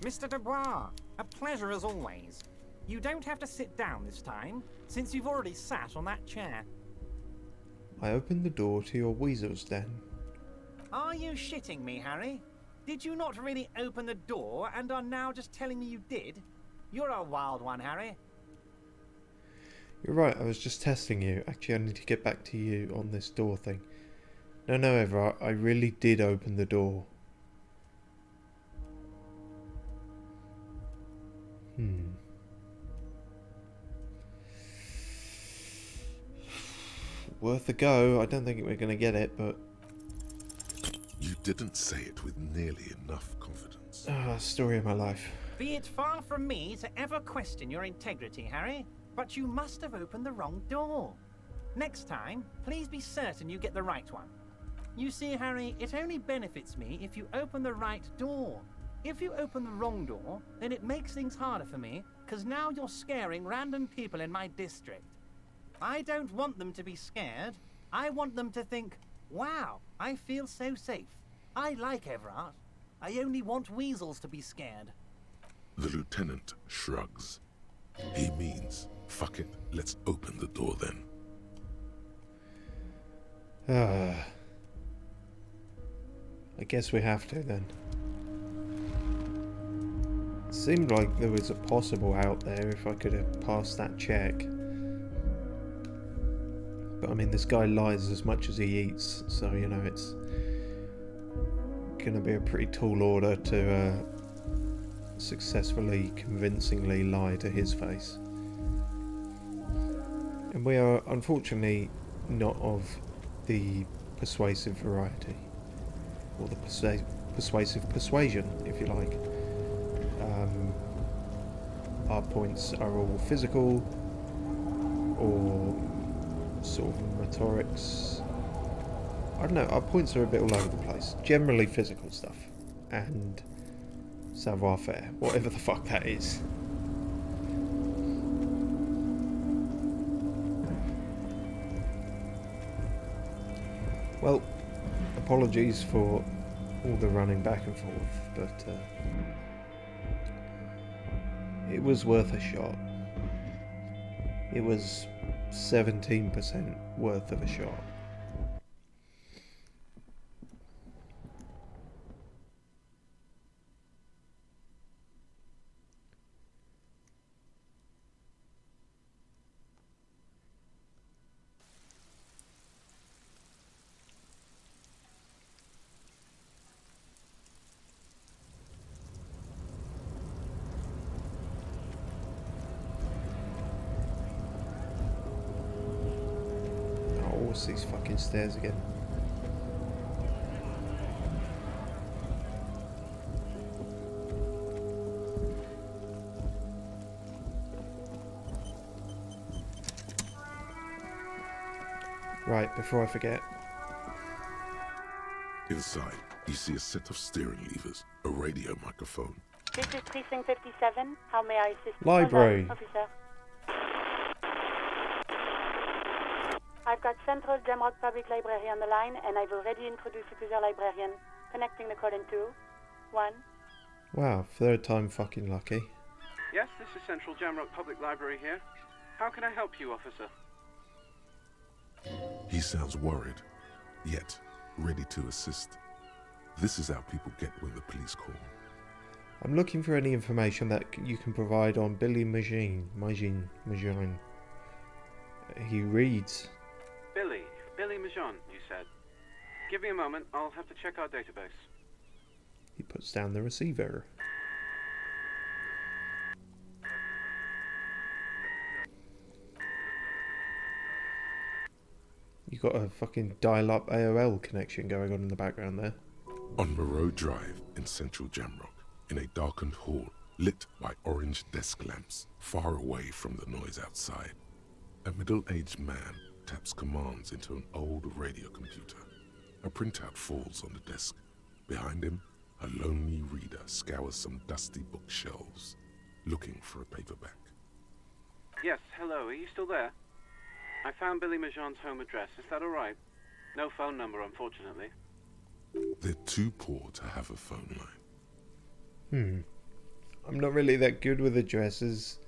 Mr. Dubois, a pleasure as always. You don't have to sit down this time, since you've already sat on that chair. I opened the door to your weasel's den. Are you shitting me, Harry? Did you not really open the door and are now just telling me you did? You're a wild one, Harry. You're right, I was just testing you. Actually, I need to get back to you on this door thing. No, Everett, I really did open the door. Worth a go. I don't think we're going to get it, but... You didn't say it with nearly enough confidence. Story of my life. Be it far from me to ever question your integrity, Harry, but you must have opened the wrong door. Next time, please be certain you get the right one. You see, Harry, it only benefits me if you open the right door. If you open the wrong door, then it makes things harder for me, because now you're scaring random people in my district. I don't want them to be scared. I want them to think, wow, I feel so safe. I like Everard. I only want weasels to be scared. The lieutenant shrugs. He means, fuck it, let's open the door then. I guess we have to then. It seemed like there was a possible out there if I could have passed that check. But I mean, this guy lies as much as he eats, so you know, it's gonna be a pretty tall order to successfully, convincingly lie to his face. And we are unfortunately not of the persuasive variety, or the persuasive persuasion, if you like. Our points are all physical or sort of rhetorics. I don't know, our points are a bit all over the place. Generally physical stuff and savoir-faire, whatever the fuck that is. Well, apologies for all the running back and forth, but it was worth a shot. It was 17% worth of a shot. These fucking stairs again. Right, before I forget. Inside, you see a set of steering levers, a radio microphone. This is Precinct 57. How may I assist you? Library. Officer. I've got Central Jamrock Public Library on the line, and I've already introduced you to their librarian. Connecting the call in 2, 1. Wow, third time fucking lucky. Yes, this is Central Jamrock Public Library here. How can I help you, officer? He sounds worried, yet ready to assist. This is how people get when the police call. I'm looking for any information that you can provide on Billy Magine. He reads. Billy Majon, you said. Give me a moment, I'll have to check our database. He puts down the receiver. You got a fucking dial-up AOL connection going on in the background there. On Moreau Drive in central Jamrock, in a darkened hall lit by orange desk lamps, far away from the noise outside, a middle-aged man taps commands into an old radio computer. A printout falls on the desk. Behind him, a lonely reader scours some dusty bookshelves, looking for a paperback. Yes, hello, are you still there? I found Billy Majon's home address, is that alright? No phone number, unfortunately. They're too poor to have a phone line. I'm not really that good with addresses.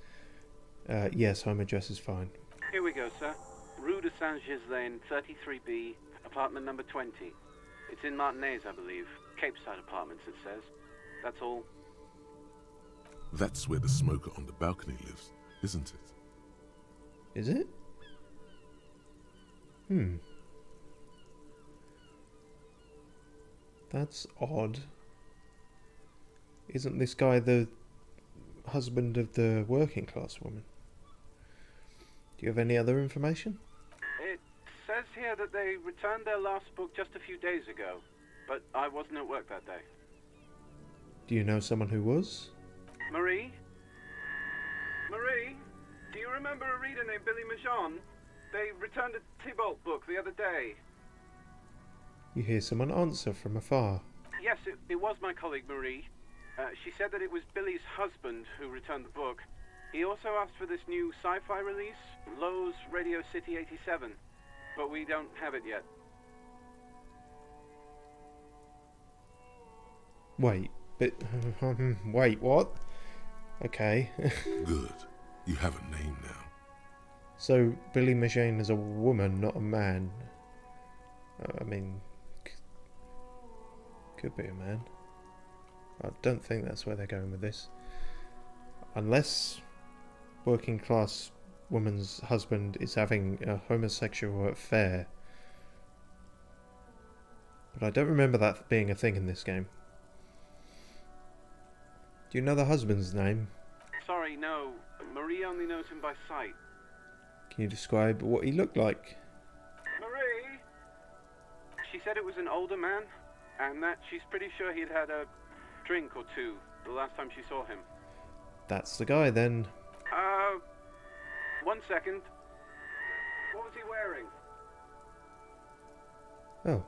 Yes, home address is fine. Here we go, sir. Rue de Saint-Ghislain, 33B, apartment number 20. It's in Martinez, I believe. Cape Side Apartments, it says. That's all. That's where the smoker on the balcony lives, isn't it? Is it? That's odd. Isn't this guy the husband of the working class woman? Do you have any other information? It says here that they returned their last book just a few days ago, but I wasn't at work that day. Do you know someone who was? Marie? Marie? Do you remember a reader named Billy Majon? They returned a Tybalt book the other day. You hear someone answer from afar. Yes, it was my colleague Marie. She said that it was Billy's husband who returned the book. He also asked for this new sci-fi release, Lowe's Radio City 87, but we don't have it yet. Wait, but wait, what? Okay. Good. You have a name now. So Billy Machine is a woman, not a man. I mean, could be a man. I don't think that's where they're going with this. Unless working class woman's husband is having a homosexual affair. But I don't remember that being a thing in this game. Do you know the husband's name? Sorry, no. Marie only knows him by sight. Can you describe what he looked like? Marie! She said it was an older man, and that she's pretty sure he'd had a drink or two the last time she saw him. That's the guy then. 1 second. What was he wearing? Oh,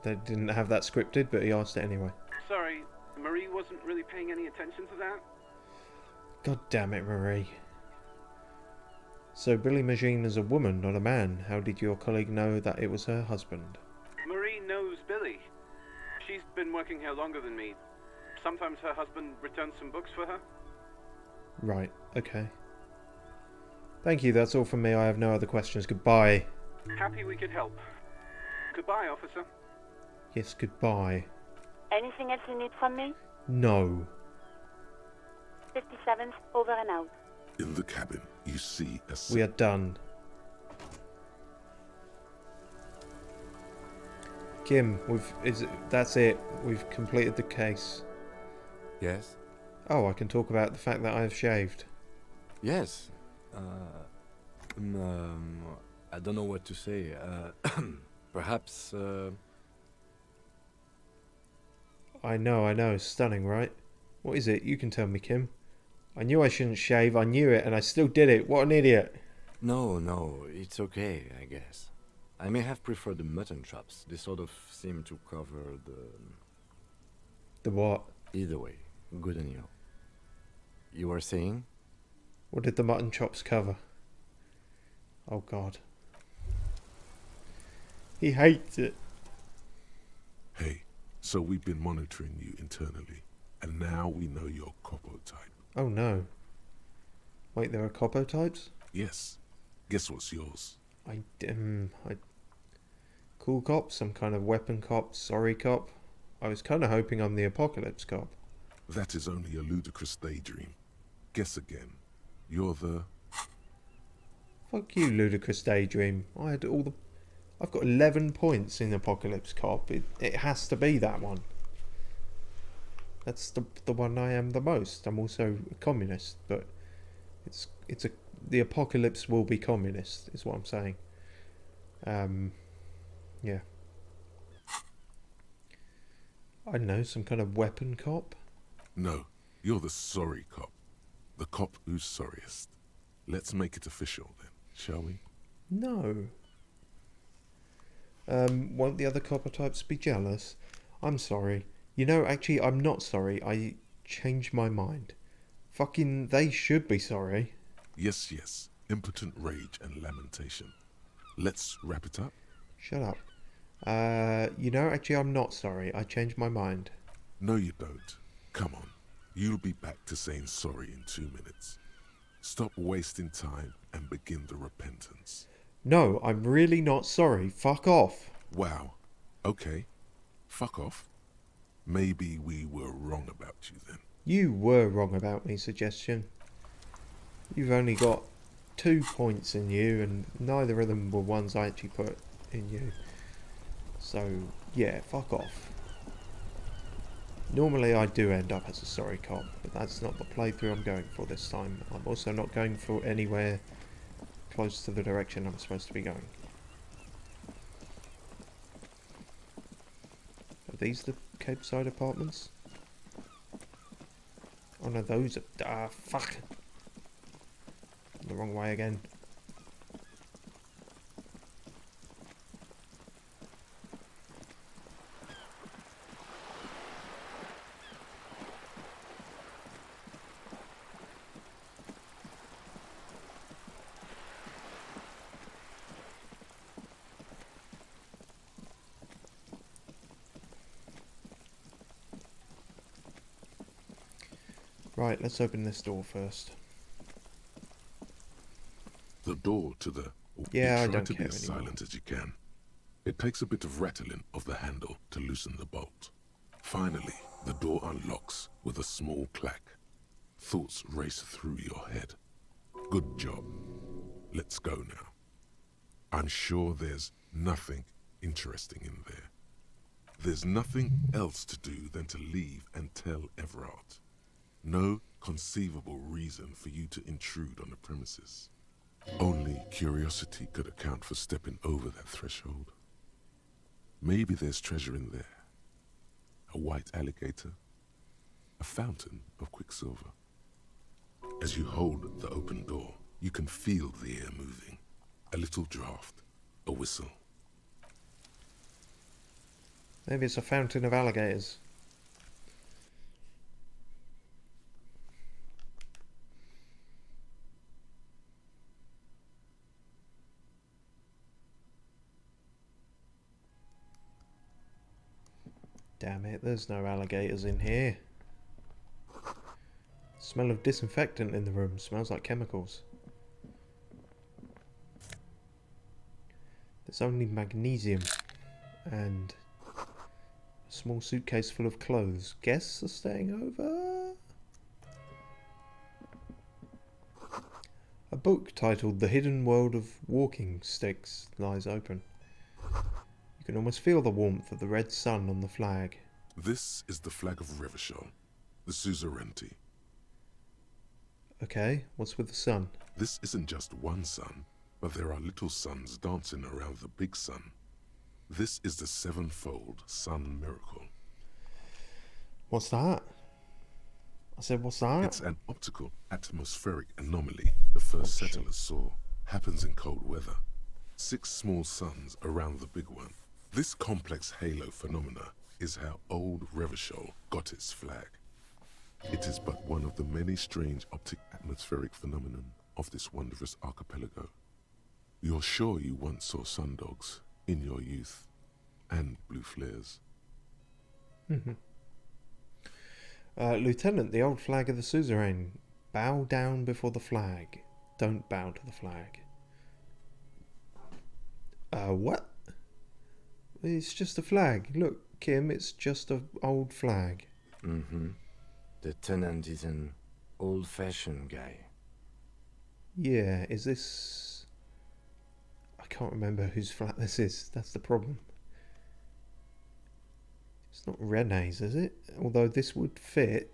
they didn't have that scripted, but he asked it anyway. Sorry, Marie wasn't really paying any attention to that. God damn it, Marie. So Billy Machine is a woman, not a man. How did your colleague know that it was her husband? Marie knows Billy. She's been working here longer than me. Sometimes her husband returns some books for her. Right, okay. Thank you, that's all from me. I have no other questions. Goodbye. Happy we could help. Goodbye, officer. Yes, goodbye. Anything else you need from me? No. 57th, over and out. In the cabin, you see a... We are done. Kim, that's it. We've completed the case. Yes? Oh, I can talk about the fact that I have shaved. Yes. I don't know what to say. Perhaps, I know. Stunning, right? What is it? You can tell me, Kim. I knew I shouldn't shave. I knew it, and I still did it. What an idiot. No, it's okay, I guess. I may have preferred the mutton chops. They sort of seem to cover the... The what? Either way, good on you. You were saying? What did the mutton chops cover? Oh, God. He hates it. Hey, so we've been monitoring you internally, and now we know your Copo type. Oh, no. Wait, there are Copo types? Yes. Guess what's yours? Cool cop, some kind of weapon cop, sorry cop. I was kind of hoping I'm the apocalypse cop. That is only a ludicrous daydream. Guess again. You're the... Fuck you, ludicrous daydream. I've got 11 points in Apocalypse Cop. It has to be that one. That's the one I am the most. I'm also a communist, but the apocalypse will be communist, is what I'm saying. Yeah. I don't know, some kind of weapon cop? No, you're the sorry cop. The cop who's sorriest. Let's make it official then, shall we? No. Won't the other copper types be jealous? I'm sorry. You know, actually, I'm not sorry. I changed my mind. Fucking, they should be sorry. Yes. Impotent rage and lamentation. Let's wrap it up. Shut up. You know, actually, I'm not sorry. I changed my mind. No, you don't. Come on. You'll be back to saying sorry in 2 minutes. Stop wasting time and begin the repentance. No, I'm really not sorry. Fuck off. Wow. Okay. Fuck off. Maybe we were wrong about you then. You were wrong about me, suggestion. You've only got 2 points in you, and neither of them were ones I actually put in you. So, yeah, fuck off. Normally I do end up as a sorry cop, but that's not the playthrough I'm going for this time. I'm also not going for anywhere close to the direction I'm supposed to be going. Are these the Cape Side apartments? Oh no, those are... fuck! The wrong way again. Right, let's open this door first. The door to the... Yeah, I try don't to be care as anymore. silent as you can. It takes a bit of rattling of the handle to loosen the bolt. Finally, the door unlocks with a small clack. Thoughts race through your head. Good job. Let's go now. I'm sure there's nothing interesting in there. There's nothing else to do than to leave and tell Everard. No conceivable reason for you to intrude on the premises. Only curiosity could account for stepping over that threshold. Maybe there's treasure in there. A white alligator. A fountain of quicksilver. As you hold the open door, you can feel the air moving. A little draft. A whistle. Maybe it's a fountain of alligators. Damn it, there's no alligators in here. Smell of disinfectant in the room. Smells like chemicals. There's only magnesium and a small suitcase full of clothes. Guests are staying over? A book titled The Hidden World of Walking Sticks lies open. You can almost feel the warmth of the red sun on the flag. This is the flag of Revachol, the suzerainty. Okay, what's with the sun? This isn't just one sun, but there are little suns dancing around the big sun. This is the sevenfold sun miracle. What's that? I said, what's that? It's an optical atmospheric anomaly the first settlers saw. Happens in cold weather. 6 small suns around the big one. This complex halo phenomena is how old Revachol got its flag. It is but one of the many strange optic atmospheric phenomenon of this wondrous archipelago. You're sure you once saw sundogs in your youth, and blue flares. Lieutenant, the old flag of the suzerain. Bow down before the flag. Don't bow to the flag. What? It's just a flag. Look, Kim, it's just an old flag. The tenant is an old-fashioned guy. Yeah, is this... I can't remember whose flat this is. That's the problem. It's not Rene's, is it? Although this would fit.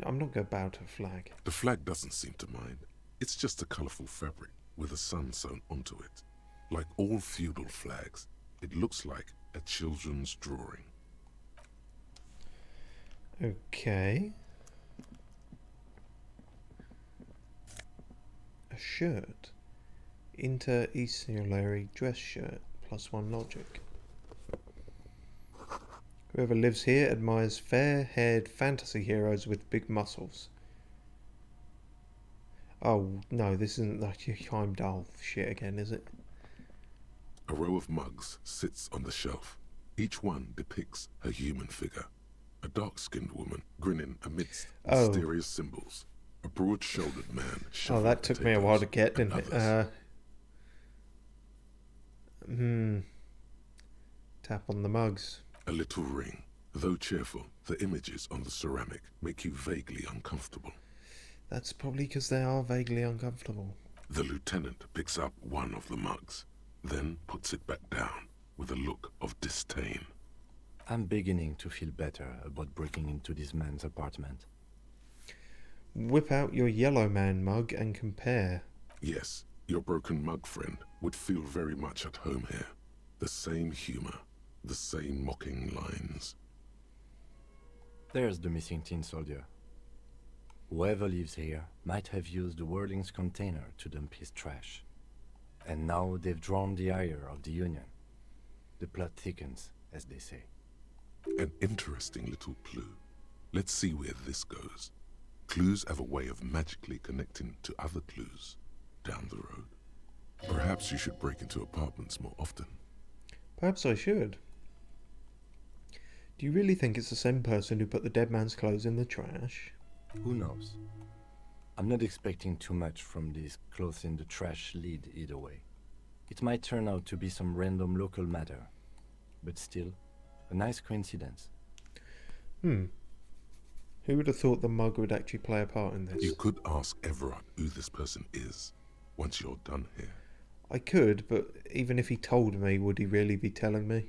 I'm not going to bow to a flag. The flag doesn't seem to mind. It's just a colourful fabric with a sun sewn onto it. Like all feudal flags, it looks like a children's drawing. Okay. A shirt. Inter-Easternary dress shirt. +1 logic. Whoever lives here admires fair-haired fantasy heroes with big muscles. Oh, no, this isn't like Heimdall shit again, is it? A row of mugs sits on the shelf. Each one depicts a human figure. A dark-skinned woman grinning amidst mysterious symbols. A broad-shouldered man. Oh, that took me a while to get, didn't it? Tap on the mugs. A little ring. Though cheerful, the images on the ceramic make you vaguely uncomfortable. That's probably because they are vaguely uncomfortable. The lieutenant picks up one of the mugs, then puts it back down with a look of disdain. I'm beginning to feel better about breaking into this man's apartment. Whip out your yellow man mug and compare. Yes, your broken mug friend would feel very much at home here. The same humor, the same mocking lines. There's the missing tin soldier. Whoever lives here might have used the Whirling's container to dump his trash. And now they've drawn the ire of the Union. The plot thickens, as they say. An interesting little clue. Let's see where this goes. Clues have a way of magically connecting to other clues down the road. Perhaps you should break into apartments more often. Perhaps I should. Do Do you really think it's the same person who put the dead man's clothes in the trash? Who knows? I'm not expecting too much from this clothes in the trash lead either way. It might turn out to be some random local matter, but still, a nice coincidence. Who would have thought the mug would actually play a part in this? You could ask Everard who this person is once you're done here. I could, but even if he told me, would he really be telling me?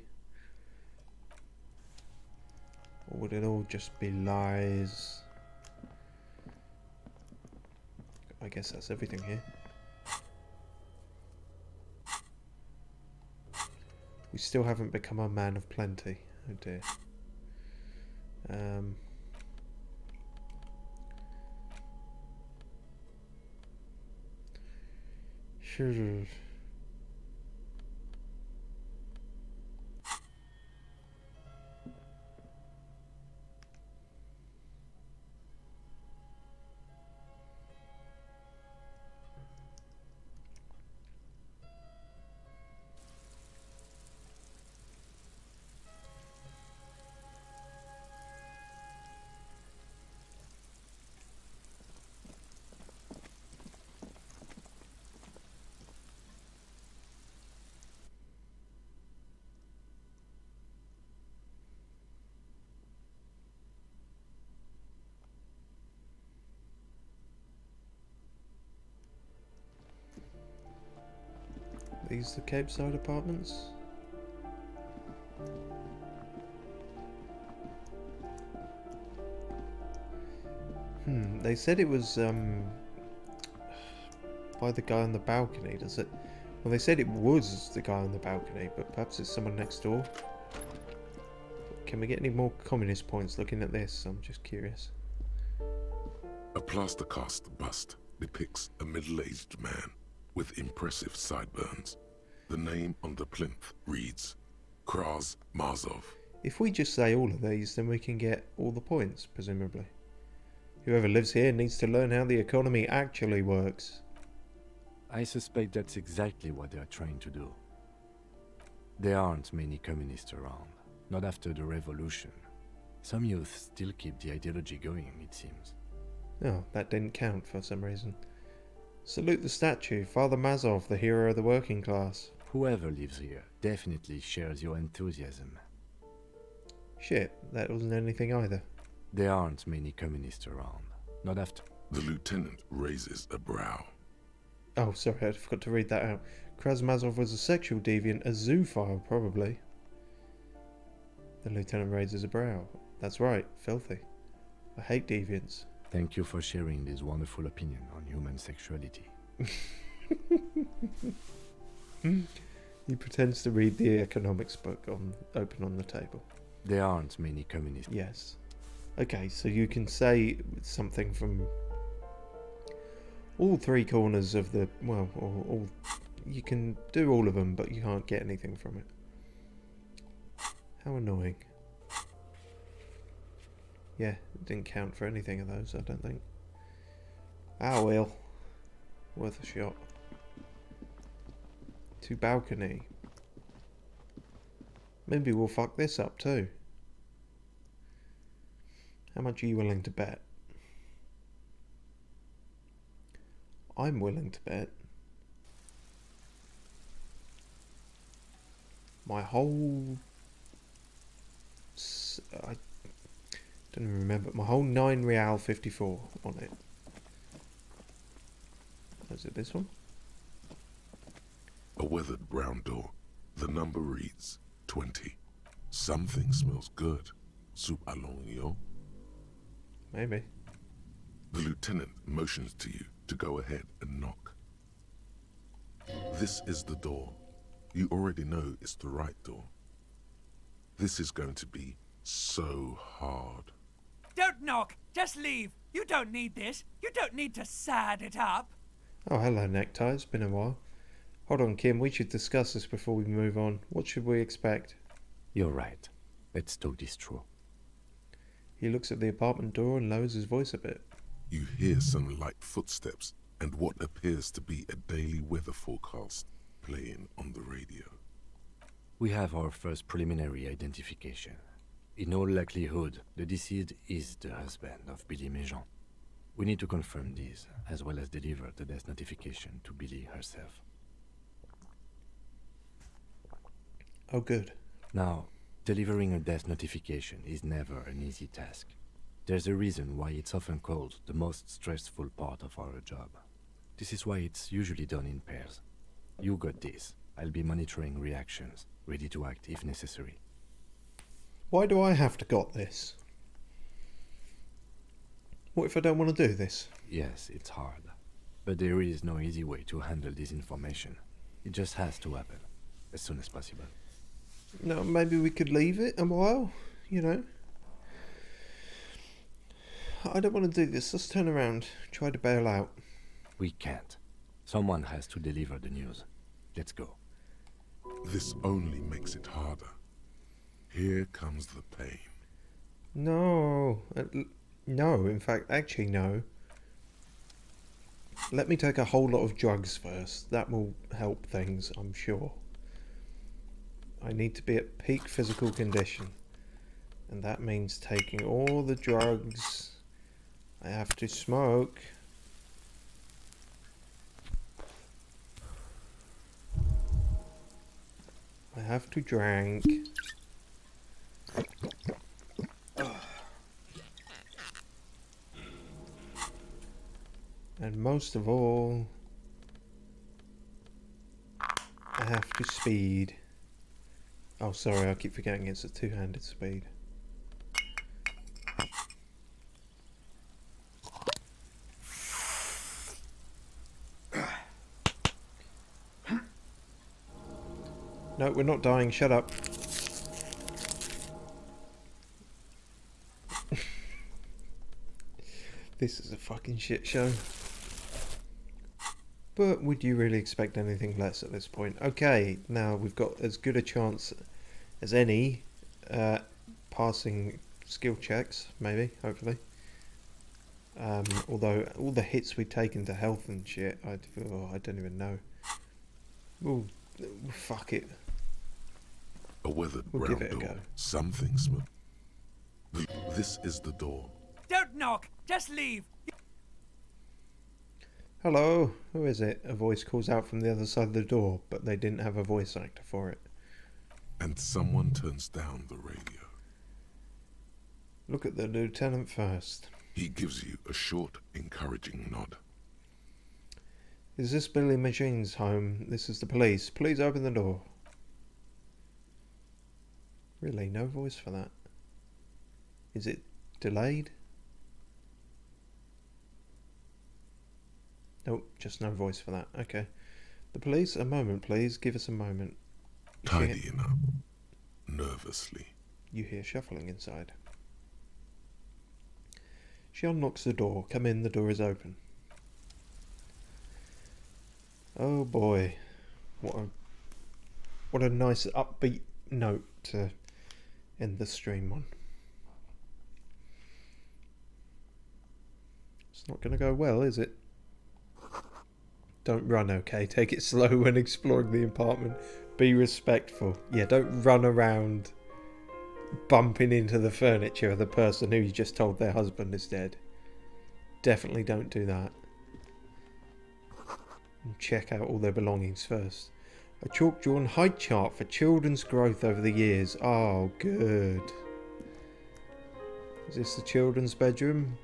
Or would it all just be lies? I guess that's everything here. We still haven't become a man of plenty. Oh dear. Sure. These the Cape Side apartments? They said it was by the guy on the balcony, does it? Well, they said it was the guy on the balcony, but perhaps it's someone next door. Can we get any more communist points looking at this? I'm just curious. A plaster cast bust depicts a middle-aged man with impressive sideburns. The name on the plinth reads Kraz Marzov. If we just say all of these, then we can get all the points, presumably. Whoever lives here needs to learn how the economy actually works. I suspect that's exactly what they're trying to do. There aren't many communists around, not after the revolution. Some youth still keep the ideology going, it seems. Oh, that didn't count for some reason. Salute the statue, Father Mazov, the hero of the working class. Whoever lives here definitely shares your enthusiasm. Shit, that wasn't anything either. There aren't many communists around, not after... The lieutenant raises a brow. Oh, sorry, I forgot to read that out. Krasmazov was a sexual deviant, a zoophile, probably. The lieutenant raises a brow. That's right, filthy. I hate deviants. Thank you for sharing this wonderful opinion on human sexuality. He pretends to read the economics book open on the table. There aren't many communists. Yes. Okay, so you can say something from all three corners of the... Well, all you can do all of them, but you can't get anything from it. How annoying. Yeah, it didn't count for anything of those, I don't think. Ah, well. Worth a shot. To balcony. Maybe we'll fuck this up too. How much are you willing to bet? I'm willing to bet my whole... I don't even remember. My whole 9 Real 54 on it. Is it this one? A weathered brown door. The number reads 20. Something smells good. Soup allons yo. Maybe. The lieutenant motions to you to go ahead and knock. This is the door. You already know it's the right door. This is going to be so hard. Don't knock! Just leave! You don't need this! You don't need to sad it up! Oh, hello, Necktie. It's been a while. Hold on, Kim. We should discuss this before we move on. What should we expect? You're right. Let's talk this through. He looks at the apartment door and lowers his voice a bit. You hear some light footsteps and what appears to be a daily weather forecast playing on the radio. We have our first preliminary identification. In all likelihood, the deceased is the husband of Billy Méjean. We need to confirm this, as well as deliver the death notification to Billy herself. Oh, good. Now, delivering a death notification is never an easy task. There's a reason why it's often called the most stressful part of our job. This is why it's usually done in pairs. You got this. I'll be monitoring reactions, ready to act if necessary. Why do I have to got this? What if I don't want to do this? Yes, it's hard. But there is no easy way to handle this information. It just has to happen, as soon as possible. No, maybe we could leave it a while, you know? I don't want to do this. Let's turn around. Try to bail out. We can't. Someone has to deliver the news. Let's go. This only makes it harder. Here comes the pain. No. No, in fact, actually no. Let me take a whole lot of drugs first. That will help things, I'm sure. I need to be at peak physical condition. And that means taking all the drugs I have to smoke. I have to drink. And most of all, I have to speed. Oh, sorry, I keep forgetting it's a two-handed speed. No, we're not dying. Shut up. This is a fucking shit show. But would you really expect anything less at this point? Okay, now we've got as good a chance as any passing skill checks, maybe, hopefully. Although all the hits we've taken to health and shit, I don't even know. We'll fuck it. A weathered We'll brown give it a door. go. Something smooth. This is the door. Don't knock. Just leave. Hello, who is it? A voice calls out from the other side of the door, but they didn't have a voice actor for it. And someone turns down the radio. Look at the lieutenant first. He gives you a short, encouraging nod. Is this Billy Machine's home? This is the police. Please open the door. Really, no voice for that. Is it delayed? Nope, just no voice for that. Okay. The police, a moment please. Give us a moment. Tidying up. Nervously. You hear shuffling inside. She unlocks the door. Come in, the door is open. Oh boy. What a nice upbeat note to end the stream on. It's not going to go well, is it? Don't run, okay? Take it slow when exploring the apartment. Be respectful. Yeah, don't run around bumping into the furniture of the person who you just told their husband is dead. Definitely don't do that. And check out all their belongings first. A chalk-drawn height chart for children's growth over the years. Oh, good. Is this the children's bedroom?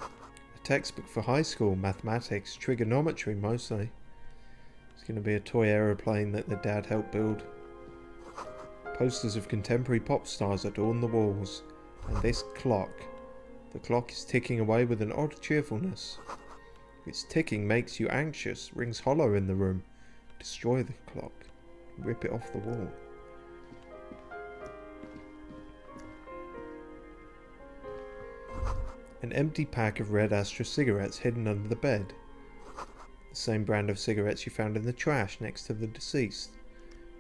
A textbook for high school mathematics, trigonometry mostly. It's going to be a toy aeroplane that the dad helped build. Posters of contemporary pop stars adorn the walls. And this clock. The clock is ticking away with an odd cheerfulness. Its ticking makes you anxious, rings hollow in the room. Destroy the clock. Rip it off the wall. An empty pack of red Astra cigarettes hidden under the bed. The same brand of cigarettes you found in the trash next to the deceased.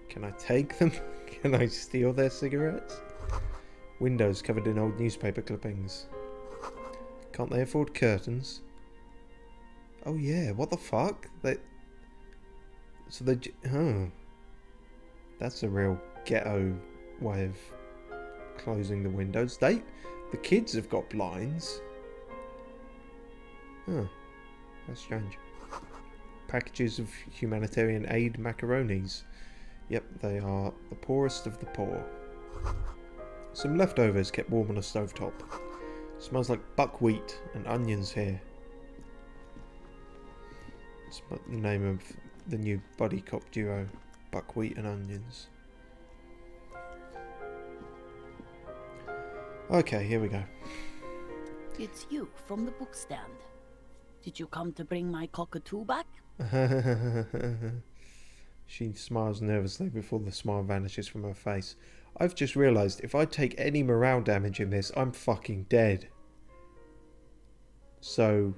Can I take them? Can I steal their cigarettes? Windows covered in old newspaper clippings. Can't they afford curtains? Oh yeah, what the fuck? That's a real ghetto way of closing the windows. The kids have got blinds. Huh. That's strange. Packages of humanitarian aid macaronis. Yep, they are the poorest of the poor. Some leftovers kept warm on a stovetop. Smells like buckwheat and onions here. It's the name of the new buddy cop duo. Buckwheat and onions. Okay, here we go. It's you from the book stand. Did you come to bring my cockatoo back? She smiles nervously before the smile vanishes from her face. I've just realised if I take any morale damage in this, I'm fucking dead. So,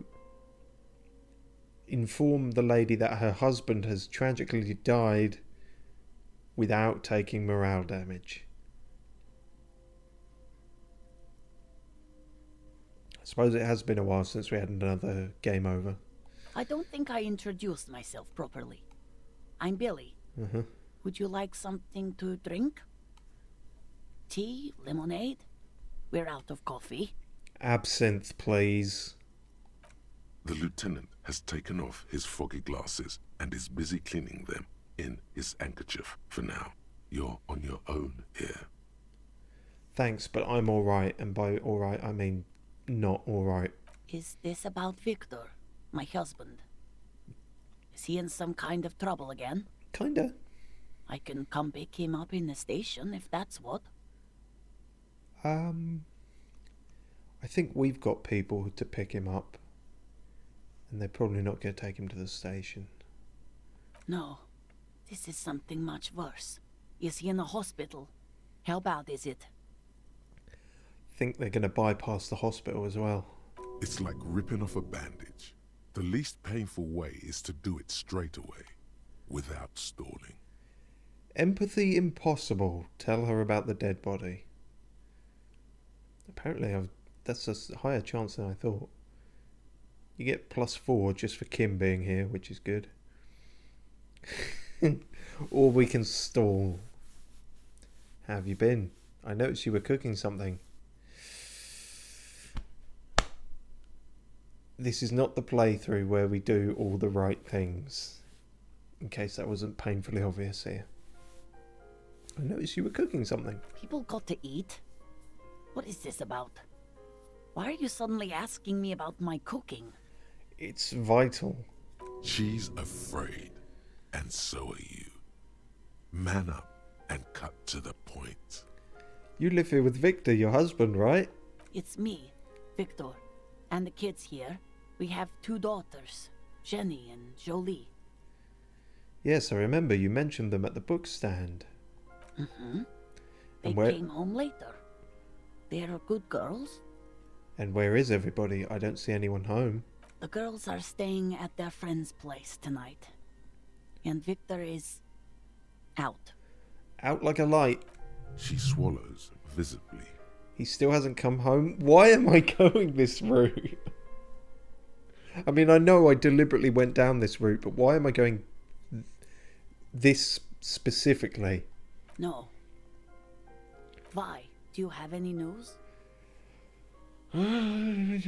inform the lady that her husband has tragically died without taking morale damage. I suppose it has been a while since we had another game over. I don't think I introduced myself properly. I'm Billy. Would you like something to drink? Tea? Lemonade? We're out of coffee. Absinthe, please. The lieutenant has taken off his foggy glasses and is busy cleaning them in his handkerchief for now. You're on your own here. Thanks, but I'm alright, and by alright I mean not alright. Is this about Victor, my husband? Is he in some kind of trouble again? Kinda. I can come pick him up in the station if that's what. I think we've got people to pick him up. And they're probably not going to take him to the station. No. This is something much worse. Is he in a hospital? How bad is it? I think they're going to bypass the hospital as well. It's like ripping off a bandage. The least painful way is to do it straight away, without stalling. Empathy impossible. Tell her about the dead body. Apparently that's a higher chance than I thought. You get +4 just for Kim being here, which is good. Or we can stall. How have you been? I noticed you were cooking something. This is not the playthrough where we do all the right things. In case that wasn't painfully obvious here. I noticed you were cooking something. People got to eat. What is this about? Why are you suddenly asking me about my cooking? It's vital. She's afraid, and so are you. Man up and cut to the point. You live here with Victor, your husband, right? It's me, Victor, and the kids here. We have 2 daughters, Jenny and Jolie. Yes, I remember you mentioned them at the book stand. They came home later. They're good girls. And where is everybody? I don't see anyone home. The girls are staying at their friend's place tonight. And Victor is out. Out like a light. She swallows visibly. He still hasn't come home. Why am I going this route? I mean, I know I deliberately went down this route, but why am I going this specifically? No. Why? Do you have any news? To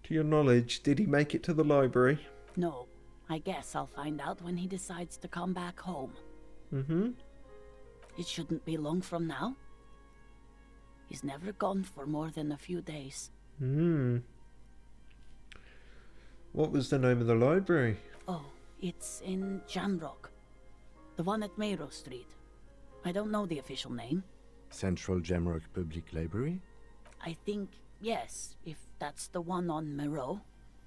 your knowledge, did he make it to the library? No. I guess I'll find out when he decides to come back home. It shouldn't be long from now. He's never gone for more than a few days. What was the name of the library? Oh, it's in Jamrock. The one at Mayro Street. I don't know the official name. Central Jamrock Public Library? I think, yes, if that's the one on Mayro.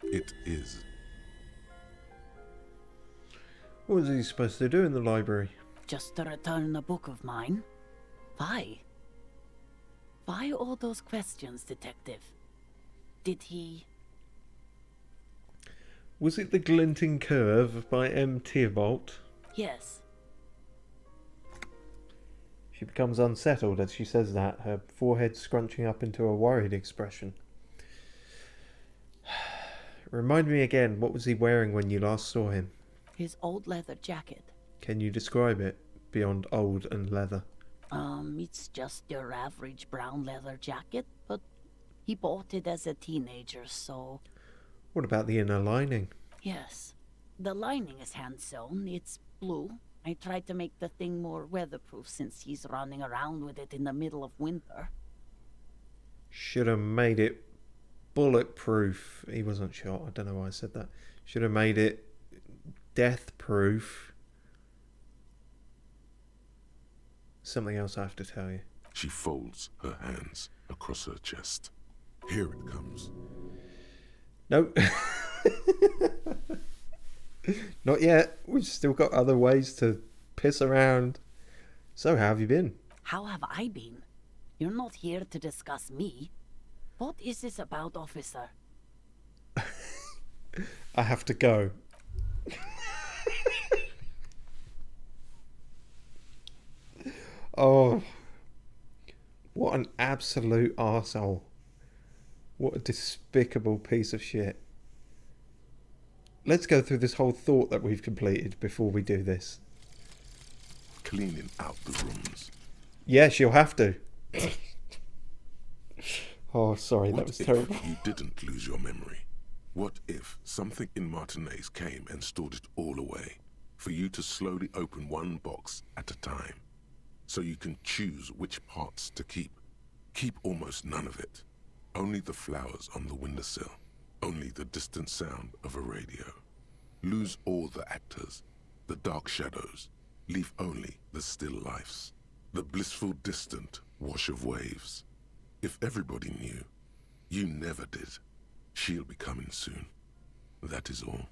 It is. What was he supposed to do in the library? Just to return a book of mine. Why? Why all those questions, Detective? Did he... Was it The Glinting Curve by M. Theobald? Yes. She becomes unsettled as she says that, her forehead scrunching up into a worried expression. Remind me again, what was he wearing when you last saw him? His old leather jacket. Can you describe it beyond old and leather? It's just your average brown leather jacket, but he bought it as a teenager, so... What about the inner lining? Yes. The lining is hand-sewn. It's blue. I tried to make the thing more weatherproof since he's running around with it in the middle of winter. Should have made it bulletproof. He wasn't shot. I don't know why I said that. Should have made it death-proof. Something else I have to tell you. She folds her hands across her chest. Here it comes. Nope. Not yet. We've still got other ways to piss around. So how have you been? How have I been? You're not here to discuss me. What is this about, officer? I have to go. Oh, what an absolute arsehole. What a despicable piece of shit. Let's go through this whole thought that we've completed before we do this. Cleaning out the rooms. Yes, you'll have to. Oh, sorry, that was terrible. What if you didn't lose your memory? What if something in Martinez came and stored it all away, for you to slowly open one box at a time, so you can choose which parts to keep? Keep almost none of it. Only the flowers on the windowsill. Only the distant sound of a radio. Lose all the actors, the dark shadows. Leave only the still lifes. The blissful distant wash of waves. If everybody knew, you never did. She'll be coming soon. That is all.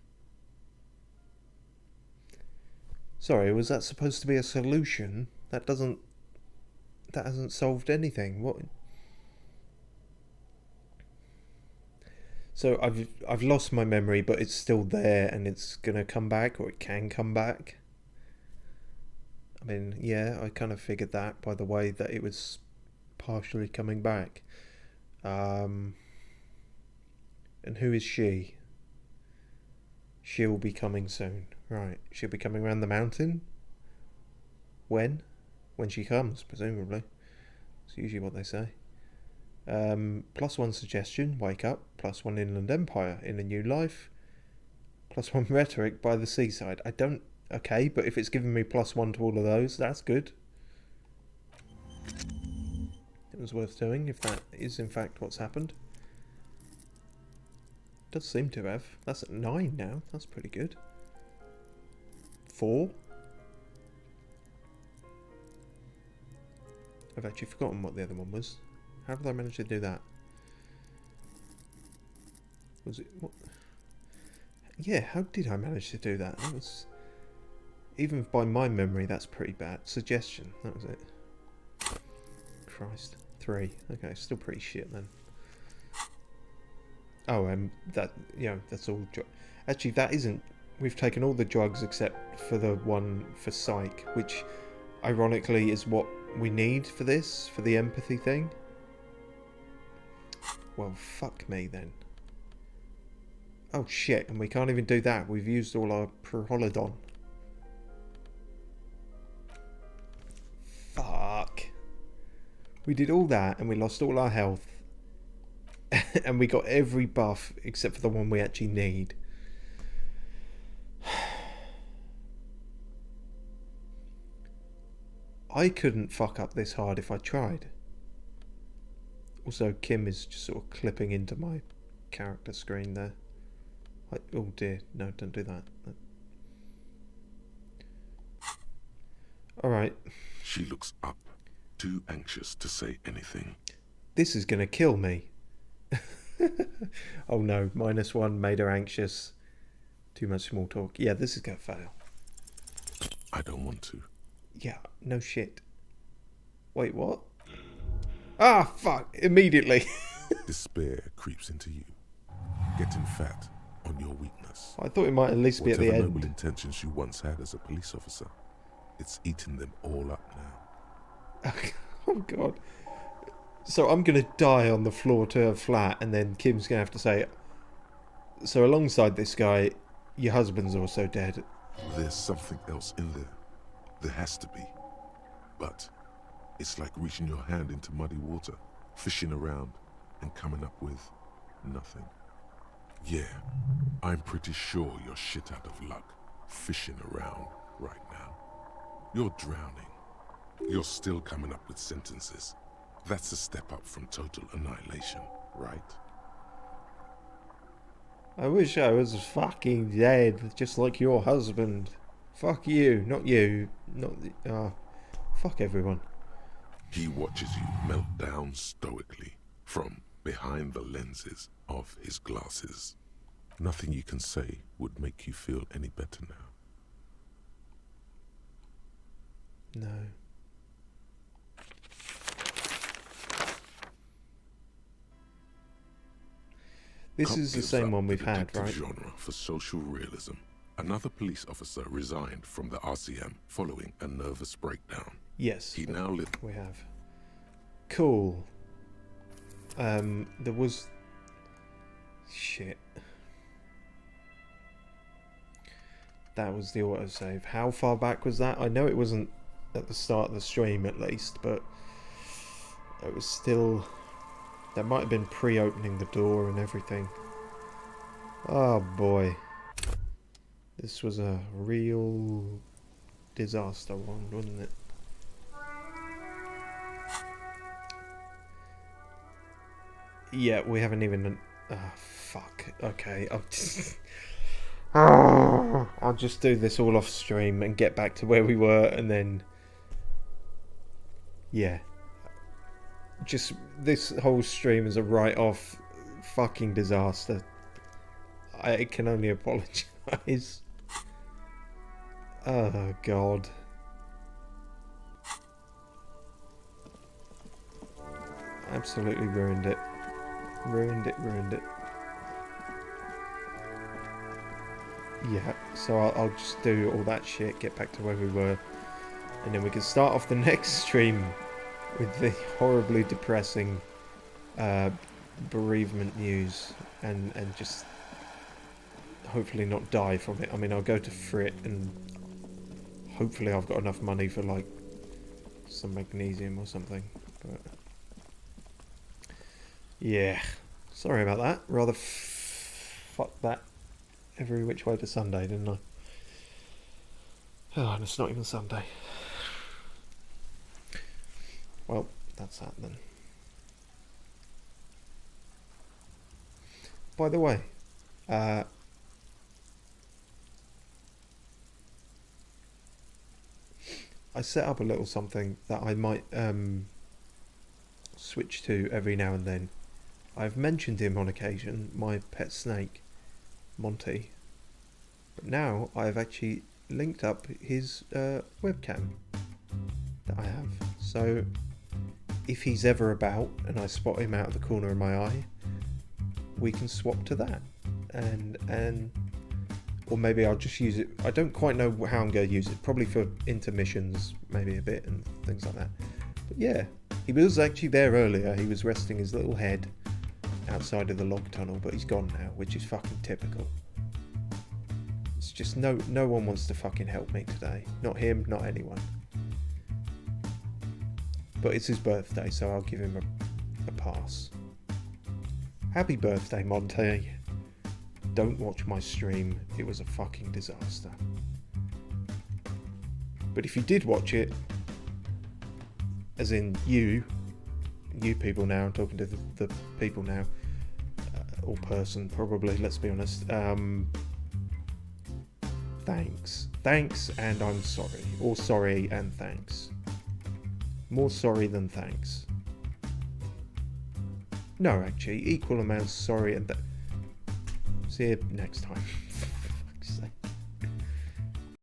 Sorry, was that supposed to be a solution? That hasn't solved anything. What? So I've lost my memory, but it's still there, and it's gonna come back, or it can come back. I mean, yeah, I kind of figured that by the way that it was partially coming back. And who is she? She'll be coming soon. Right, she'll be coming around the mountain? When? When she comes, presumably. It's usually what they say. +1 suggestion, wake up. +1 inland empire, in a new life. +1 rhetoric, by the seaside. I don't... Okay, but if it's giving me +1 to all of those, that's good. It was worth doing, if that is in fact what's happened. Does seem to have. That's at 9 now. That's pretty good. 4. I've actually forgotten what the other one was. How did I manage to do that? Was it... What? Yeah, how did I manage to do that? That was... Even by my memory, that's pretty bad. Suggestion, that was it. Christ. 3. Okay, still pretty shit then. Oh, that... Yeah, that's all... Actually, that isn't... We've taken all the drugs except for the one for psych, which, ironically, is what we need for this, for the empathy thing. Well, fuck me then. Oh shit, and we can't even do that. We've used all our Proholidon. Fuck. We did all that and we lost all our health. And we got every buff except for the one we actually need. I couldn't fuck up this hard if I tried. Also, Kim is just sort of clipping into my character screen there. Oh dear, no, don't do that. Alright. She looks up, too anxious to say anything. This is gonna kill me. Oh no, -1 made her anxious. Too much small talk. Yeah, this is gonna fail. I don't want to. Yeah, no shit. Wait, what? Ah, fuck! Immediately. Despair creeps into you, getting fat on your weakness. I thought it might at least be at the Whatever end. noble intentions you once had as a police officer, it's eating them all up now. Oh god. So I'm gonna die on the floor to her flat, and then Kim's gonna have to say, So alongside this guy, your husband's also dead. There's something else in there. There has to be. But it's like reaching your hand into muddy water, fishing around, and coming up with nothing. Yeah, I'm pretty sure you're shit out of luck, fishing around right now. You're drowning. You're still coming up with sentences. That's a step up from total annihilation, right? I wish I was fucking dead, just like your husband. Fuck you, not you. Fuck everyone. He watches you melt down stoically from behind the lenses of his glasses. Nothing you can say would make you feel any better now. No. This is the same one we've had, right? Genre for social realism. Another police officer resigned from the RCM following a nervous breakdown. Yes, he now lives. We have. Cool. There was shit. That was the autosave. How far back was that? I know it wasn't at the start of the stream at least, but it was still. That might have been pre-opening the door and everything. Oh boy. This was a real disaster one, wasn't it? Yeah, we haven't even... fuck. Okay, I'll just do this all off stream and get back to where we were and then... Yeah. Just, this whole stream is a write-off fucking disaster. I can only apologise. Oh, God. Absolutely ruined it. Ruined it. Yeah, so I'll just do all that shit, get back to where we were, and then we can start off the next stream with the horribly depressing bereavement news and just hopefully not die from it. I mean, I'll go to Frit and hopefully I've got enough money for like some magnesium or something, but yeah, sorry about that. Rather fuck that every which way to Sunday, didn't I? Oh, and it's not even Sunday. Well, that's that then. By the way, I set up a little something that I might switch to every now and then. I've mentioned him on occasion, my pet snake, Monty. But now I've actually linked up his webcam that I have. So if he's ever about and I spot him out of the corner of my eye, we can swap to that. And or maybe I'll just use it. I don't quite know how I'm going to use it. Probably for intermissions, maybe a bit, and things like that. But yeah, he was actually there earlier. He was resting his little head outside of the log tunnel, but he's gone now, which is fucking typical. It's just no one wants to fucking help me today. Not him, not anyone. But it's his birthday, so I'll give him a pass. Happy birthday, Monty. Don't watch my stream, it was a fucking disaster. But if you did watch it, as in you people now, I'm talking to the people now, or person probably, let's be honest, thanks, and I'm sorry, or sorry and thanks. More sorry than thanks. No, actually, equal amounts sorry and see you next time.